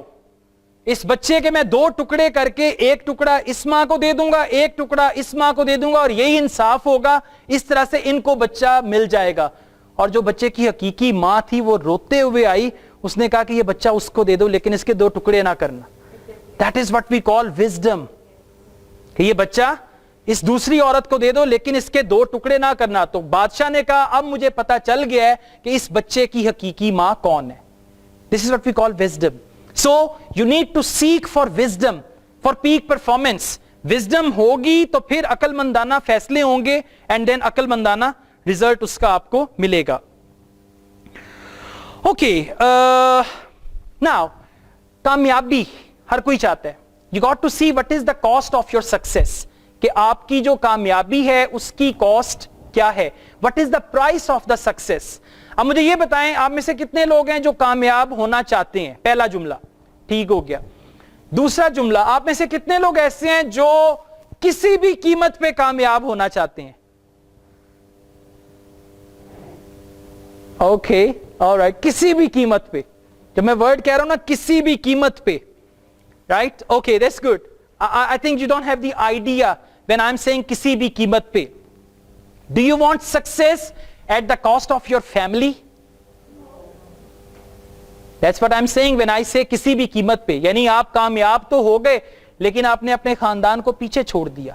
اس بچے کے میں دو ٹکڑے کر کے ایک ٹکڑا اس ماں کو دے دوں گا, ایک ٹکڑا اس ماں کو دے دوں گا, اور یہی انصاف ہوگا, اس طرح سے ان کو بچہ مل جائے گا. اور جو بچے کی حقیقی ماں تھی وہ روتے ہوئے آئی, اس نے کہا کہ یہ بچہ اس کو دے دو لیکن اس کے دو ٹکڑے نہ کرنا. That is what we call wisdom, کہ یہ بچہ اس دوسری عورت کو دے دو لیکن اس کے دو ٹکڑے نہ کرنا. تو بادشاہ نے کہا اب مجھے پتا چل گیا ہے کہ اس بچے کی حقیقی ماں کون ہے. This is what we call wisdom. So you need to seek for wisdom for peak performance. Wisdom ہوگی تو پھر عقل مندانہ فیصلے ہوں گے, and then عقل مندانہ رزلٹ اس کا آپ کو ملے گا. Okay, now کامیابی ہر کوئی چاہتا ہے. You got to see what is the cost of your success, کہ آپ کی جو کامیابی ہے اس کی کاسٹ کیا ہے. What is the price of the success. اب مجھے یہ بتائیں آپ میں سے کتنے لوگ ہیں جو کامیاب ہونا چاہتے ہیں؟ پہلا جملہ ٹھیک ہو گیا. دوسرا جملہ, آپ میں سے کتنے لوگ ایسے ہیں جو کسی بھی قیمت پہ کامیاب ہونا چاہتے ہیں؟ اوکے آلرائٹ, کسی بھی قیمت پہ. جب میں ورڈ کہہ رہا ہوں نا کسی بھی قیمت پہ, right, okay that's good. I think you don't have the idea when I'm saying کسی بھی قیمت پہ. Do you want success at the cost of your family? That's what I'm saying when I say کسی بھی قیمت پہ. یعنی آپ کامیاب تو ہو گئے لیکن آپ نے اپنے خاندان کو پیچھے چھوڑ دیا,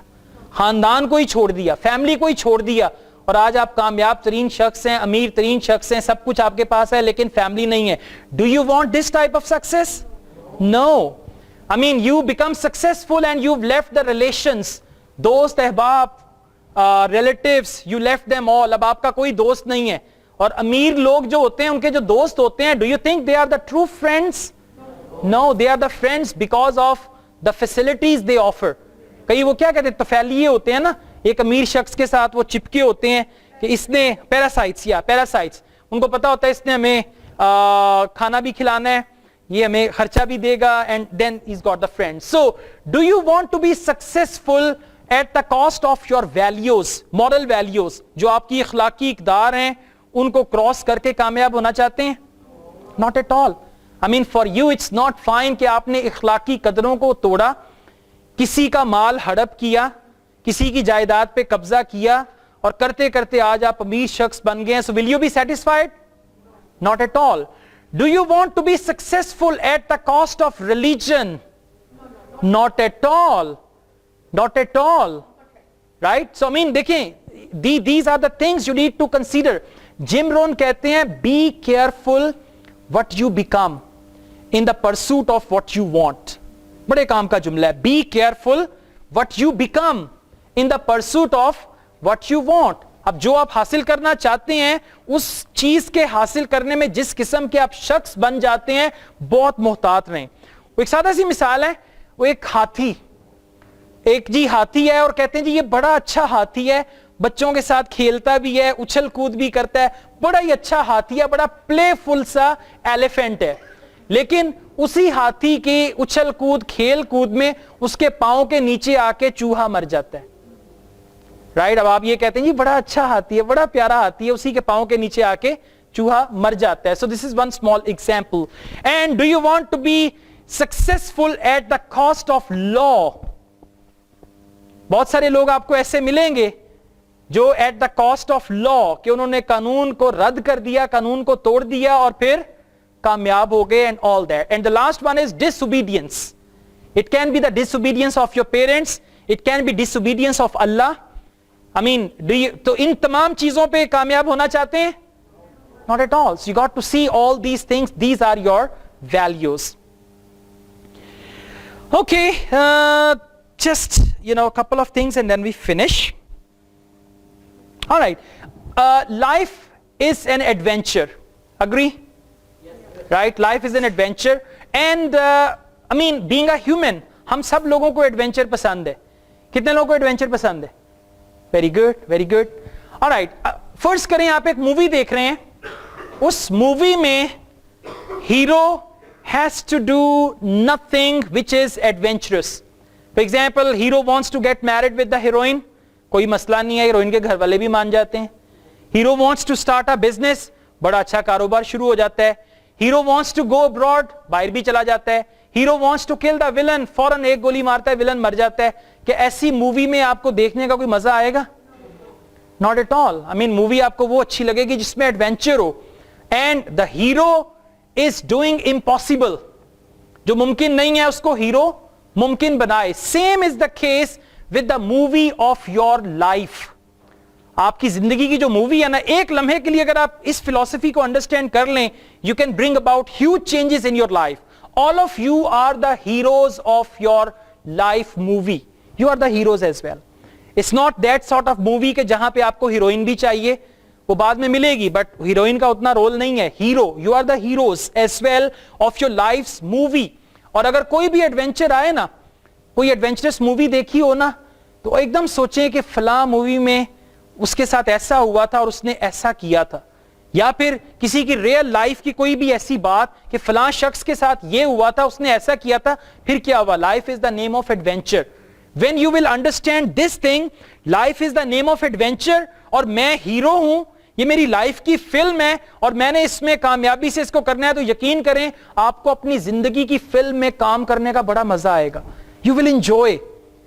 خاندان کو ہی چھوڑ دیا, فیملی کو ہی چھوڑ دیا, اور آج آپ کامیاب ترین شخص ہیں, امیر ترین شخص ہیں, سب کچھ آپ کے پاس ہے لیکن فیملی نہیں ہے. Do you want this type of success? No. I mean you become successful and you've left the relations, دوست احباب, relatives, you left them all. اب آپ کا کوئی دوست نہیں ہے. اور امیر لوگ جو ہوتے ہیں ان کے جو دوست ہوتے ہیں, do you think they are the true friends? No, they are the friends because of the facilities they offer. کئی وہ کیا کہتے ہیں, طفیلیے ہوتے ہیں نا, ایک امیر شخص کے ساتھ وہ چپکے ہوتے ہیں کہ اس نے پیراسائٹس, ان کو پتا ہوتا ہے اس نے ہمیں کھانا بھی کھلانا ہے, یہ ہمیں خرچہ بھی دے گا, and then he's got the friends. So do you want to be successful at the cost of your values, moral values, جو آپ کی اخلاقی اقدار ہیں ان کو کراس کر کے کامیاب ہونا چاہتے ہیں؟ Not at all. I mean for you it's not fine کہ آپ نے اخلاقی قدروں کو توڑا, کسی کا مال ہڑپ کیا, کسی کی جائیداد پہ قبضہ کیا, اور کرتے کرتے آج آپ امیر شخص بن گئے ہیں. So will you be satisfied? Not at all. Do you want to be successful at the cost of religion? Not at all. Not at all. Right? So I mean دیکھیں, these are the things you need to consider. Jim Rohn کہتے ہیں be careful what you become in the pursuit of what you want. بڑے کام کا جملہ ہے, be careful what you become in the pursuit of what you want. اب جو آپ حاصل کرنا چاہتے ہیں اس چیز کے حاصل کرنے میں جس قسم کے آپ شخص بن جاتے ہیں بہت محتاط رہیں. وہ ایک سادہ سی مثال ہے, وہ ایک ہاتھی, ایک جی ہاتھی ہے اور کہتے ہیں جی یہ بڑا اچھا ہاتھی ہے, بچوں کے ساتھ کھیلتا بھی ہے, اچھل کود بھی کرتا ہے, بڑا ہی اچھا ہاتھی ہے, بڑا پلے فل سا ایلیفینٹ ہے. لیکن اسی ہاتھی کی اچھل کود کھیل کود میں اس کے پاؤں کے نیچے آ کے چوہا مر جاتا ہے. رائٹ, اب آپ یہ کہتے ہیں جی بڑا اچھا ہاتھی ہے, بڑا پیارا ہاتھی ہے, اسی کے پاؤں کے نیچے آ کے چوہا مر جاتا ہے. So this is one small example. And do you want to be successful at the cost of law? بہت سارے لوگ آپ کو ایسے ملیں گے جو at the cost of law, کہ انہوں نے قانون کو رد کر دیا, قانون کو توڑ دیا اور پھر کامیاب ہو گئے, and all that. And the last one is disobedience. It can be the disobedience of your parents, it can be disobedience of Allah. I mean تو ان تمام چیزوں پہ کامیاب ہونا چاہتے ہیں؟ Not at all. So you got to see all these things, these are your values. Okay, just a couple of things and then we finish. All right, life is an adventure. Agree? Yes. Right, life is an adventure, and I mean being a human, ہم سب لوگوں کو ایڈونچر پسند ہے. کتنے لوگوں کو ایڈونچر پسند ہے؟ Very good, very good. All right, فرض کریں آپ ایک مووی دیکھ رہے ہیں, اس مووی میں hero has to do nothing which is adventurous. For example, hero wants to get married with the heroine, کوئی مسئلہ نہیں ہے, ہیروئن کے گھر والے بھی مان جاتے ہیں. Hero wants to start a business, بڑا اچھا کاروبار شروع ہو جاتا ہے. Hero wants to go abroad, باہر بھی چلا جاتا ہے. ہیرو وانٹس ٹو کل دا ولن, فوراً ایک گولی مارتا ہے, ولن مر جاتا ہے. کہ ایسی مووی میں آپ کو دیکھنے کا کوئی مزہ آئے گا؟ Not at all. I mean movie آپ کو وہ اچھی لگے گی جس میں ایڈونچر ہو, and the hero is doing impossible, جو ممکن نہیں ہے اس کو ہیرو ممکن بنائے. Same is the case with the movie of your life. آپ کی زندگی کی جو مووی ہے نا, ایک لمحے کے لیے اگر آپ اس فلسفی کو انڈرسٹینڈ کر لیں, you can bring about huge changes in your life. All of you are the heroes of your life movie. You are the heroes as well. It's not that sort of movie کہ جہاں پہ آپ کو ہیروئن بھی چاہیے, وہ بعد میں ملے گی, بٹ ہیروئن کا اتنا رول نہیں ہے. Hero, you are the heroes as well of your life's movie. اور اگر کوئی بھی ایڈونچر آئے نا, کوئی ایڈونچرس مووی دیکھی ہو نا, تو ایک دم سوچیں کہ فلاں مووی میں اس کے ساتھ ایسا ہوا تھا اور اس نے ایسا کیا تھا. یا پھر کسی کی ریئل لائف کی کوئی بھی ایسی بات کہ فلاں شخص کے ساتھ یہ ہوا تھا, اس نے ایسا کیا تھا, پھر کیا ہوا. Life is the name of adventure. When you will understand this thing, life is the name of adventure, اور میں ہیرو ہوں, یہ میری لائف کی فلم ہے اور میں نے اس میں کامیابی سے اس کو کرنا ہے, تو یقین کریں آپ کو اپنی زندگی کی فلم میں کام کرنے کا بڑا مزہ آئے گا. You will enjoy,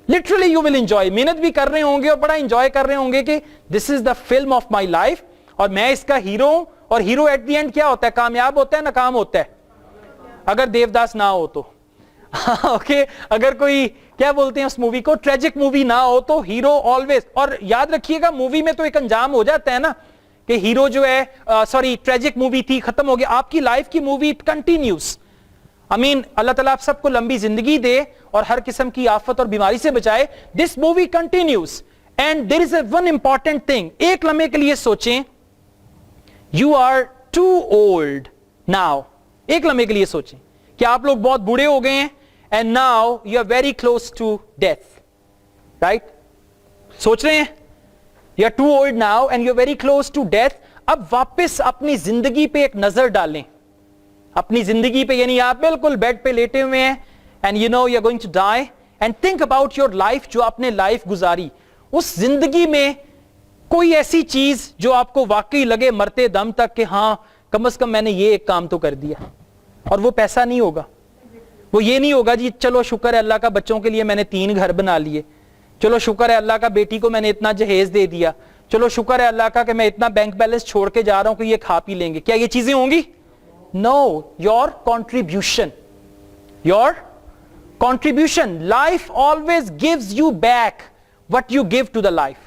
literally you will enjoy. محنت بھی کر رہے ہوں گے اور بڑا انجوائے کر رہے ہوں گے کہ this is the film of my life, اور میں اس کا ہیرو ہوں. اور ہیرو ایٹ دی اینڈ کیا ہوتا ہے؟ کامیاب ہوتا ہے, ناکام ہوتا ہے, اگر دیوداس نہ ہو تو. اوکے, اگر کوئی کیا بولتے ہیں اس مووی کو, ٹریجک مووی نہ ہو تو ہیرو آلویز. اور یاد رکھیے گا مووی میں تو ایک انجام ہو جاتا ہے نا کہ ہیرو جو ہے, سوری ٹریجک مووی تھی, ختم ہو گیا. آپ کی لائف کی مووی کنٹینیوز. اللہ تعالیٰ آپ سب کو لمبی زندگی دے اور ہر قسم کی آفت اور بیماری سے بچائے. This movie continues and there is a one important thing. ایک لمحے کے لیے سوچیں, you are too old now. ایک لمحے کے لیے سوچیں کہ آپ لوگ بہت بوڑھے ہو گئے ہیں, and now you are very close to death. Right, سوچ رہے ہیں you are too old now and you are very close to death. اب واپس اپنی زندگی پہ ایک نظر ڈالیں, اپنی زندگی پہ, یعنی آپ بالکل بیڈ پہ لیٹے ہوئے ہیں and you know you are going to die, and think about your life. جو آپ نے لائف گزاری, اس زندگی میں کوئی ایسی چیز جو آپ کو واقعی لگے مرتے دم تک کہ ہاں کم از کم میں نے یہ ایک کام تو کر دیا. اور وہ پیسہ نہیں ہوگا, وہ یہ نہیں ہوگا جی چلو شکر ہے اللہ کا بچوں کے لیے میں نے 3 گھر بنا لیے, چلو شکر ہے اللہ کا بیٹی کو میں نے اتنا جہیز دے دیا, چلو شکر ہے اللہ کا کہ میں اتنا بینک بیلنس چھوڑ کے جا رہا ہوں کہ یہ کھا پی لیں گے. کیا یہ چیزیں ہوں گی؟ No, your contribution. Your contribution. Life always gives you back what you give to the life.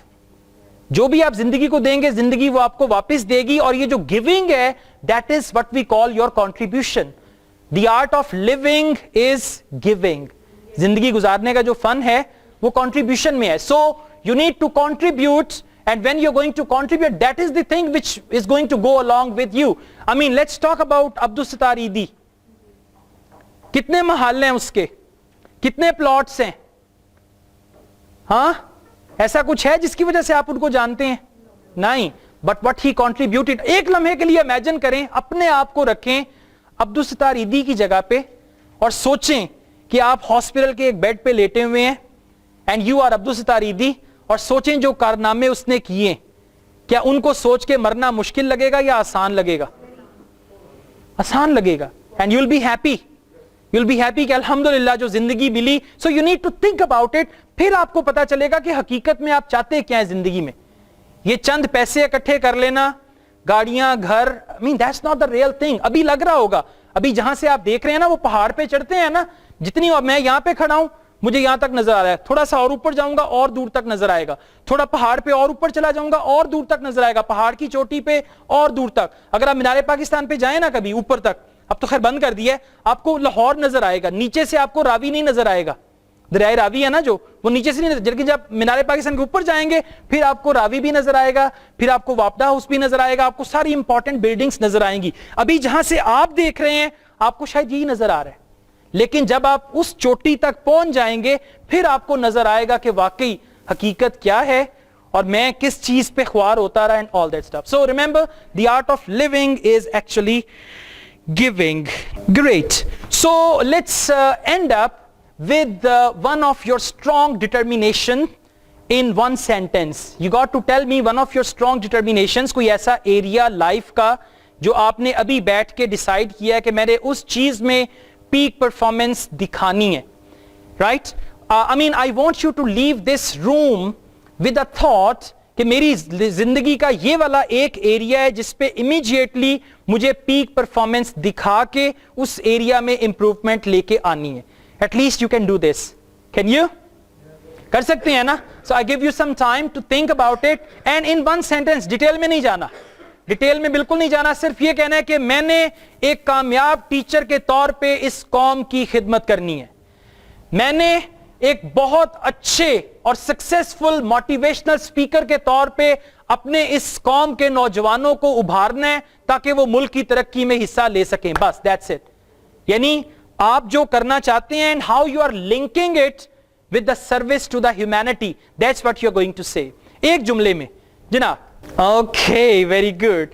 جو بھی آپ زندگی کو دیں گے زندگی وہ آپ کو واپس دے گی, اور یہ جو giving ہے that is what we call your contribution. The art of living is giving. زندگی گزارنے کا جو فن ہے وہ contribution میں ہے. So you need to contribute, and when you're going to contribute, that is the thing which is going to go along with you. Let's talk about Abdul Sattar عیدی. کتنے محلے ہیں اس کے, کتنے پلاٹس ہیں؟ ہاں, ایسا کچھ ہے جس کی وجہ سے آپ ان کو جانتے ہیں؟ نہیں. But what he contributed. ایک لمحے کے لیے امیجن کریں, اپنے آپ کو رکھیں عبدالستار عیدی کی جگہ پہ اور سوچیں کہ آپ ہاسپٹل کے ایک بیڈ پہ لیٹے ہوئے ہیں and you are عبدالستار عیدی, اور سوچیں جو کارنامے اس نے کیے, کیا ان کو سوچ کے مرنا مشکل لگے گا یا آسان لگے گا؟ آسان لگے گا. And you will be happy, you will be happy کہ الحمدللہ جو زندگی ملی. So you need to think about it. پھر آپ کو پتا چلے گا کہ حقیقت میں آپ چاہتے کیا ہیں زندگی میں. یہ چند پیسے اکٹھے کر لینا, گاڑیاں, گھر, that's not the real thing. ابھی لگ رہا ہوگا, ابھی جہاں سے آپ دیکھ رہے ہیں نا وہ پہاڑ پہ چڑھتے ہیں نا, جتنی میں یہاں پہ کھڑا ہوں مجھے یہاں تک نظر آ رہا ہے, تھوڑا سا اور اوپر جاؤں گا اور دور تک نظر آئے گا, تھوڑا پہاڑ پہ اور اوپر چلا جاؤں گا اور دور تک نظر آئے گا, پہاڑ کی چوٹی پہ اور دور تک. اگر آپ مینار پاکستان پہ جائیں نا کبھی اوپر تک, اب تو خیر بند کر دیا ہے, آپ کو لاہور نظر آئے گا, نیچے سے آپ کو راوی نہیں نظر آئے گا. دریائے راوی ہے نا جو, وہ نیچے سے نہیں نظر, لیکن جب مینار پاکستان کے اوپر جائیں گے پھر آپ کو راوی بھی نظر آئے گا, پھر آپ کو واپڈا ہاؤس بھی نظر آئے گا, آپ کو ساری امپورٹنٹ بلڈنگز نظر آئیں گی. ابھی جہاں سے آپ دیکھ رہے ہیں آپ کو شاید یہی نظر آ رہا ہے, لیکن جب آپ اس چوٹی تک پہنچ جائیں گے پھر آپ کو نظر آئے گا کہ واقعی حقیقت کیا ہے اور میں کس چیز پہ خوار ہوتا رہا, and all that stuff. So remember, the art of living is actually giving. Great. So let's end up with one of your strong determination in one sentence. You got to tell me one of your strong determinations. کوئی ایسا ایریا لائف کا جو آپ نے ابھی بیٹھ کے ڈیسائیڈ کیا کہ میں نے اس چیز میں پیک پرفارمنس دکھانی ہے. Right, I want you to leave this room with a thought کہ میری زندگی کا یہ والا ایک ایریا ہے جس پہ امیجیٹلی مجھے پیک پرفارمنس دکھا کے اس ایریا میں امپروومنٹ لے کے آنی ہے. At least you can do this. Can you? کر سکتے ہیں نا. So I give you some time to think about it, and in one sentence, detail میں نہیں جانا, ڈیٹیل میں بالکل نہیں جانا, صرف یہ کہنا ہے کہ میں نے ایک کامیاب ٹیچر کے طور پہ اس قوم کی خدمت کرنی ہے, میں نے ایک بہت اچھے اور سکسیسفل موٹیویشنل اسپیکر کے طور پہ اپنے اس قوم کے نوجوانوں کو ابھارنا ہے تاکہ وہ ملک کی ترقی میں حصہ لے سکیں. بس that's it. یعنی آپ جو کرنا چاہتے ہیں, and how you are linking it with the service to the humanity, that's what you are going to say. ایک جملے میں جناب. Okay, very good.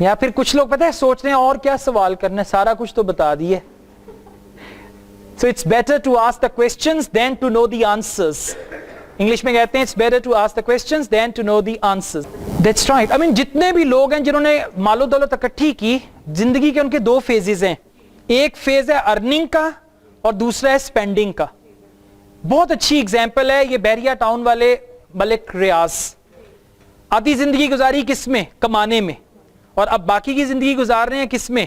یا پھر کچھ لوگ پتہ ہے سوچ رہے ہیں اور کیا سوال کرنا ہے, سارا کچھ تو بتا دیے. So it's better to ask the questions than to know the answers. English میں کہتے ہیں it's better to ask the questions than to know the answers. That's right. I mean جتنے بھی لوگ ہیں جنہوں نے مال و دولت اکٹھی کی, زندگی کے ان کے دو فیزز ہیں, ایک فیز ہے ارننگ کا اور دوسرا ہے اسپینڈنگ کا. بہت اچھی اگزامپل ہے یہ بحریہ ٹاؤن والے ملک ریاض. آدھی زندگی گزاری کس میں؟ کمانے میں, اور اب باقی کی زندگی گزار رہے ہیں کس میں؟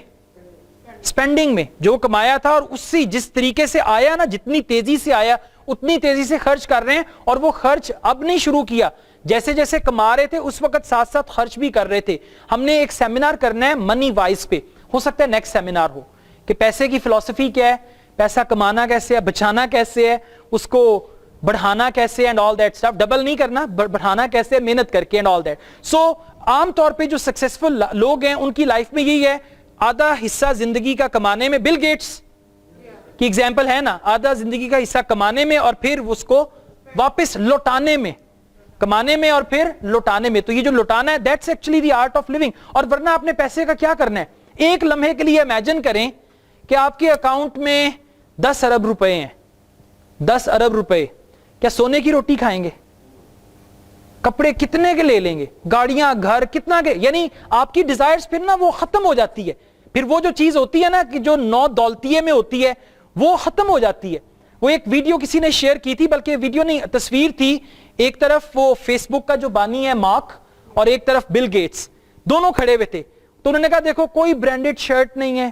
اسپینڈنگ میں. جو کمایا تھا اور اسی جس طریقے سے آیا نا, جتنی تیزی سے آیا اتنی تیزی سے خرچ کر رہے ہیں, اور وہ خرچ اب نہیں شروع کیا, جیسے جیسے کما رہے تھے اس وقت ساتھ ساتھ خرچ بھی کر رہے تھے. ہم نے ایک سیمینار کرنا ہے منی وائز پہ, ہو سکتا ہے نیکسٹ سیمینار ہو, کہ پیسے کی فلسفی کیا ہے, پیسا کمانا کیسے ہے, بچانا کیسے ہے, اس کو بڑھانا کیسے and all that stuff. Double نہیں کرنا, بڑھانا کیسے ہے, محنت کر کے اینڈ آل دیٹ. سو عام طور پہ جو سکسیسفل لوگ ہیں ان کی لائف میں یہی ہے, آدھا حصہ زندگی کا کمانے میں, بل گیٹس کی ایگزامپل ہے نا, آدھا زندگی کا حصہ کمانے میں اور پھر اس کو واپس لوٹانے میں, کمانے میں اور پھر لوٹانے میں. تو یہ جو لوٹانا ہے that's actually the art of living. اور ورنہ آپ نے پیسے کا کیا کرنا ہے, ایک لمحے کے لیے امیجن کریں کہ آپ کے اکاؤنٹ میں 10 ارب روپے ہیں. 10 ارب روپے, کیا سونے کی روٹی کھائیں گے؟ کپڑے کتنے کے لے لیں گے؟ گاڑیاں, گھر کتنا کے؟ یعنی آپ کی ڈیزائرز پھر نا وہ ختم ہو جاتی ہے. پھر وہ جو چیز ہوتی ہے نا کہ جو 9 دولتیے میں ہوتی ہے وہ ختم ہو جاتی ہے. وہ ایک ویڈیو کسی نے شیئر کی تھی, بلکہ ویڈیو نہیں تصویر تھی, ایک طرف وہ فیس بک کا جو بانی ہے مارک اور ایک طرف بل گیٹس, دونوں کھڑے ہوئے تھے. تو انہوں نے کہا دیکھو کوئی برانڈڈ شرٹ نہیں ہے,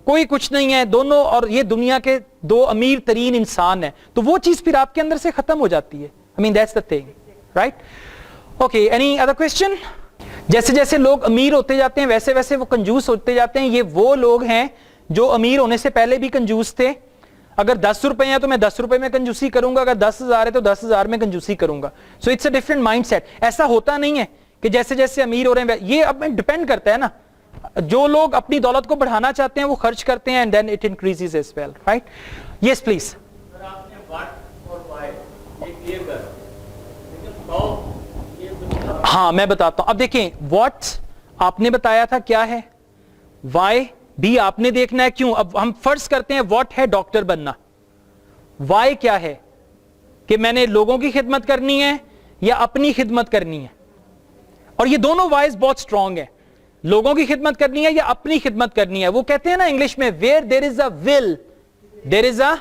کوئی کچھ نہیں ہے, دونوں, اور یہ دنیا کے 2 امیر ترین انسان ہیں. تو وہ چیز پھر آپ کے اندر سے ختم ہو جاتی ہے. I mean that's the thing, right? Okay, any other question? جیسے جیسے لوگ امیر ہوتے جاتے ہیں ویسے ویسے وہ کنجوس ہوتے جاتے ہیں. یہ وہ لوگ ہیں جو امیر ہونے سے پہلے بھی کنجوس تھے. اگر 10 روپے ہیں تو میں 10 روپے میں کنجوسی کروں گا, اگر 10,000 ہے تو 10,000 میں کنجوسی کروں گا. So it's a different mindset. ایسا ہوتا نہیں ہے کہ جیسے جیسے امیر ہو رہے ہیں, یہ اب ڈپینڈ کرتا ہے نا. جو لوگ اپنی دولت کو بڑھانا چاہتے ہیں وہ خرچ کرتے ہیں, and then it increases as well, right? Yes please. ہاں میں بتاتا ہوں. اب دیکھیں واٹ آپ نے بتایا تھا کیا ہے, وائی بھی آپ نے دیکھنا ہے کیوں. اب ہم فرض کرتے ہیں واٹ ہے ڈاکٹر بننا, وائی کیا ہے کہ میں نے لوگوں کی خدمت کرنی ہے یا اپنی خدمت کرنی ہے. اور یہ دونوں وائز بہت اسٹرانگ ہے, لوگوں کی خدمت کرنی ہے یا اپنی خدمت کرنی ہے. وہ کہتے ہیں نا انگلش میں where there is a will there is اے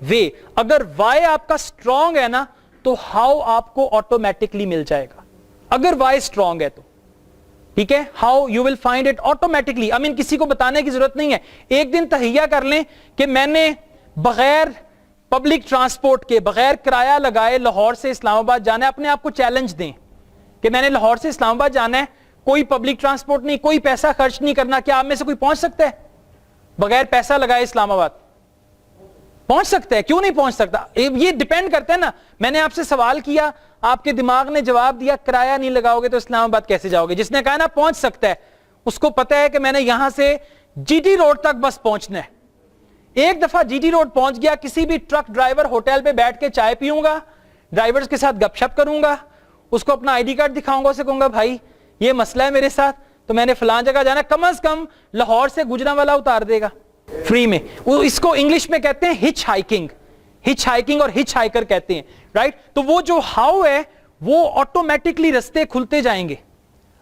وے. اگر وائی آپ کا اسٹرانگ ہے نا تو ہاؤ آپ کو آٹومیٹکلی مل جائے گا. اگر وائی اسٹرانگ ہے تو ٹھیک ہے, how you will find it automatically. I mean کسی کو بتانے کی ضرورت نہیں ہے. ایک دن تہیہ کر لیں کہ میں نے بغیر پبلک ٹرانسپورٹ کے, بغیر کرایہ لگائے لاہور سے اسلام آباد جانا ہے. اپنے آپ کو چیلنج دیں کہ میں نے لاہور سے اسلام آباد جانا ہے, کوئی پبلک ٹرانسپورٹ نہیں, کوئی پیسہ خرچ نہیں کرنا. کیا آپ میں سے کوئی پہنچ سکتا ہے بغیر پیسہ لگائے اسلام آباد؟ پہنچ سکتا ہے, کیوں نہیں پہنچ سکتا؟ یہ ڈیپینڈ کرتا ہے نا. میں نے آپ سے سوال کیا, آپ کے دماغ نے جواب دیا کرایہ نہیں لگاؤ گے تو اسلام آباد کیسے جاؤ گے. جس نے کہا نا پہنچ سکتا ہے, اس کو پتا ہے کہ میں نے یہاں سے جی ٹی روڈ تک بس پہنچنا ہے. ایک دفعہ جی ٹی روڈ پہنچ گیا, کسی بھی ٹرک ڈرائیور ہوٹل پہ بیٹھ کے چائے پیوں گا, ڈرائیورز کے ساتھ گپ شپ کروں گا, اس کو اپنا آئی ڈی کارڈ دکھاؤں گا, اسے کہوں گا بھائی یہ مسئلہ ہے میرے ساتھ تو میں نے فلاں جگہ جانا, کم از کم لاہور سے گجرانوالا اتار دے گا فری میں. وہ اس کو انگلش میں کہتے ہیں ہچ ہائکنگ, ہچ ہائکنگ اور ہچ ہائکر کہتے ہیں, رائٹ. تو وہ جو ہاؤ ہے وہ آٹومیٹکلی رستے کھلتے جائیں گے,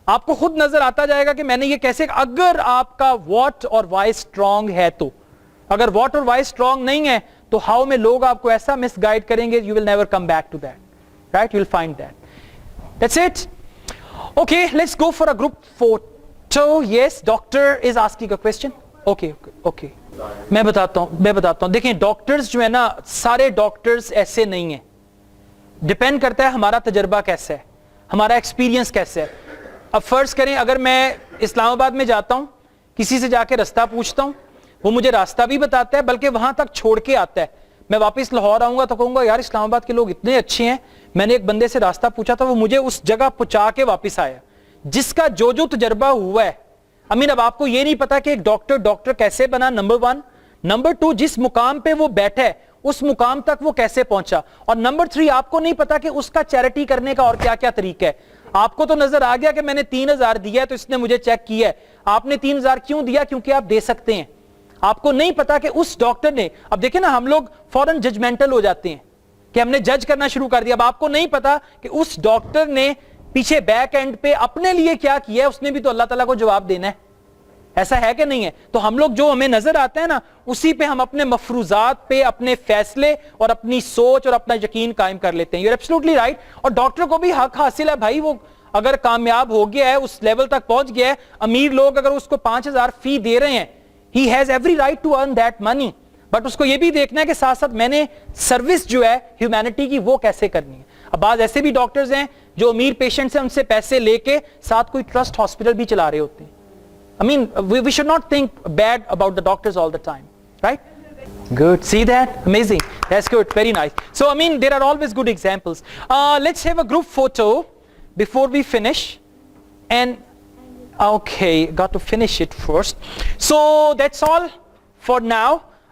آپ کو خود نظر آتا جائے گا کہ میں نے یہ کیسے. اگر آپ کا واٹ اور وائی اسٹرانگ ہے تو, اگر واٹ اور وائی اسٹرانگ نہیں ہے تو ہاؤ میں لوگ آپ کو ایسا مس گائڈ کریں گے, you will never come back to that, right. You will find that. That's it. Okay, let's go for a group photo. Yes, doctor is asking a question. Okay. میں بتاتا ہوں. دیکھیں ڈاکٹرز جو ہے نا, سارے ڈاکٹرز ایسے نہیں ہیں. ڈیپینڈ کرتا ہے ہمارا تجربہ کیسا ہے, ہمارا ایکسپیرینس کیسا ہے. اب فرض کریں اگر میں اسلام آباد میں جاتا ہوں, کسی سے جا کے راستہ پوچھتا ہوں, وہ مجھے راستہ بھی بتاتا ہے بلکہ وہاں تک چھوڑ کے آتا ہے. میں واپس لاہور آؤں گا تو کہوں گا یار اسلام آباد کے لوگ اتنے اچھے ہیں, میں نے ایک بندے سے راستہ پوچھا تھا وہ مجھے اس جگہ پہنچا کے واپس آیا. جس کا جو تجربہ ہوا ہے. اب آپ کو یہ نہیں پتا کہ ایک ڈاکٹر کیسے بنا, نمبر 1. نمبر 2, جس مقام پہ وہ بیٹھا ہے اس مقام تک وہ کیسے پہنچا. اور نمبر 3, آپ کو نہیں پتا کہ اس کا چیریٹی کرنے کا اور کیا کیا طریقہ ہے. آپ کو تو نظر آ گیا کہ میں نے 3000 دیا ہے تو اس نے مجھے چیک کیا ہے. آپ نے 3000 کیوں دیا؟ کیونکہ آپ دے سکتے ہیں. آپ کو نہیں پتا کہ اس ڈاکٹر نے, اب دیکھیں نا ہم لوگ فوراً ججمنٹل ہو جاتے ہیں کہ ہم نے جج کرنا شروع کر دیا. اب آپ کو نہیں پتا کہ اس ڈاکٹر نے پیچھے بیک اینڈ پہ اپنے لیے کیا کیا ہے, اس نے بھی تو اللہ تعالیٰ کو جواب دینا ہے. ایسا ہے کہ نہیں ہے؟ تو ہم لوگ جو ہمیں نظر آتا ہے نا اسی پہ ہم اپنے مفروضات پہ اپنے فیصلے اور اپنی سوچ اور اپنا یقین قائم کر لیتے ہیں. You are absolutely right. اور ڈاکٹر کو بھی حق حاصل ہے بھائی, وہ اگر کامیاب ہو گیا ہے, اس لیول تک پہنچ گیا ہے, امیر لوگ اگر اس کو 5000 فی دے رہے ہیں, he has every right to earn that money. But اس کو یہ بھی دیکھنا ہے کہ ساتھ ساتھ میں نے سروس جو ہے ہیومینٹی کی وہ کیسے کرنی ہے. اب بعض ایسے بھی ڈاکٹرز ہیں جو امیر پیشنٹ سے ان سے پیسے لے کے ساتھ کوئی ٹرسٹ ہاسپٹل بھی چلا رہے ہوتے ہیں. I mean, we should not think bad about the doctors all the time, right? Good. See that? Amazing. That's good. Very nice. So, I mean, there are always good examples. Let's have a group photo before we finish. And, okay, got to finish it first. So, that's all for now.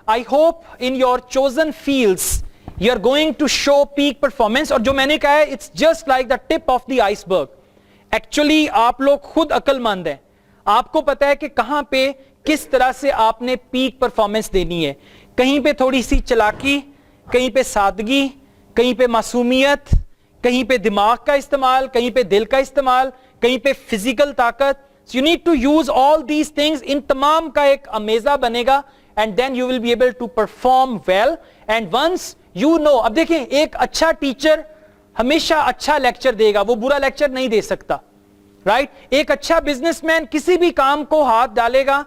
I hope in your chosen fields, you're going to show peak performance. اور جو میں نے کہا ہے, it's just like the tip of the iceberg. Actually, آپ لوگ خود عقل مند ہیں. آپ کو پتا ہے کہ کہاں پہ کس طرح سے آپ نے پیک پرفارمنس دینی ہے. کہیں پہ تھوڑی سی چلاکی, کہیں پہ سادگی, کہیں پہ معصومیت, کہیں پہ دماغ کا استعمال, کہیں پہ دل کا استعمال, کہیں پہ فزیکل طاقت. So you need to use all these things. ان تمام کا ایک امیزہ بنے گا and then you will be able to perform well. And once you know, اب دیکھیں ایک اچھا ٹیچر ہمیشہ اچھا لیکچر دے گا, وہ برا لیکچر نہیں دے سکتا. رائٹ ایک اچھا بزنس مین کسی بھی کام کو ہاتھ ڈالے گا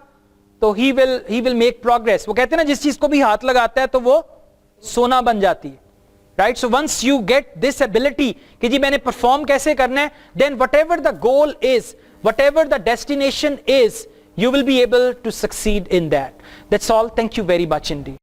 تو he will make progress. وہ کہتے ہیں نا جس چیز کو بھی ہاتھ لگاتا ہے تو وہ سونا بن جاتی ہے. Right so once you get this ability کہ جی میں نے پرفارم کیسے کرنا ہے, then whatever the goal is, whatever the destination is, you will be able to succeed in that. That's all. Thank you very much indeed.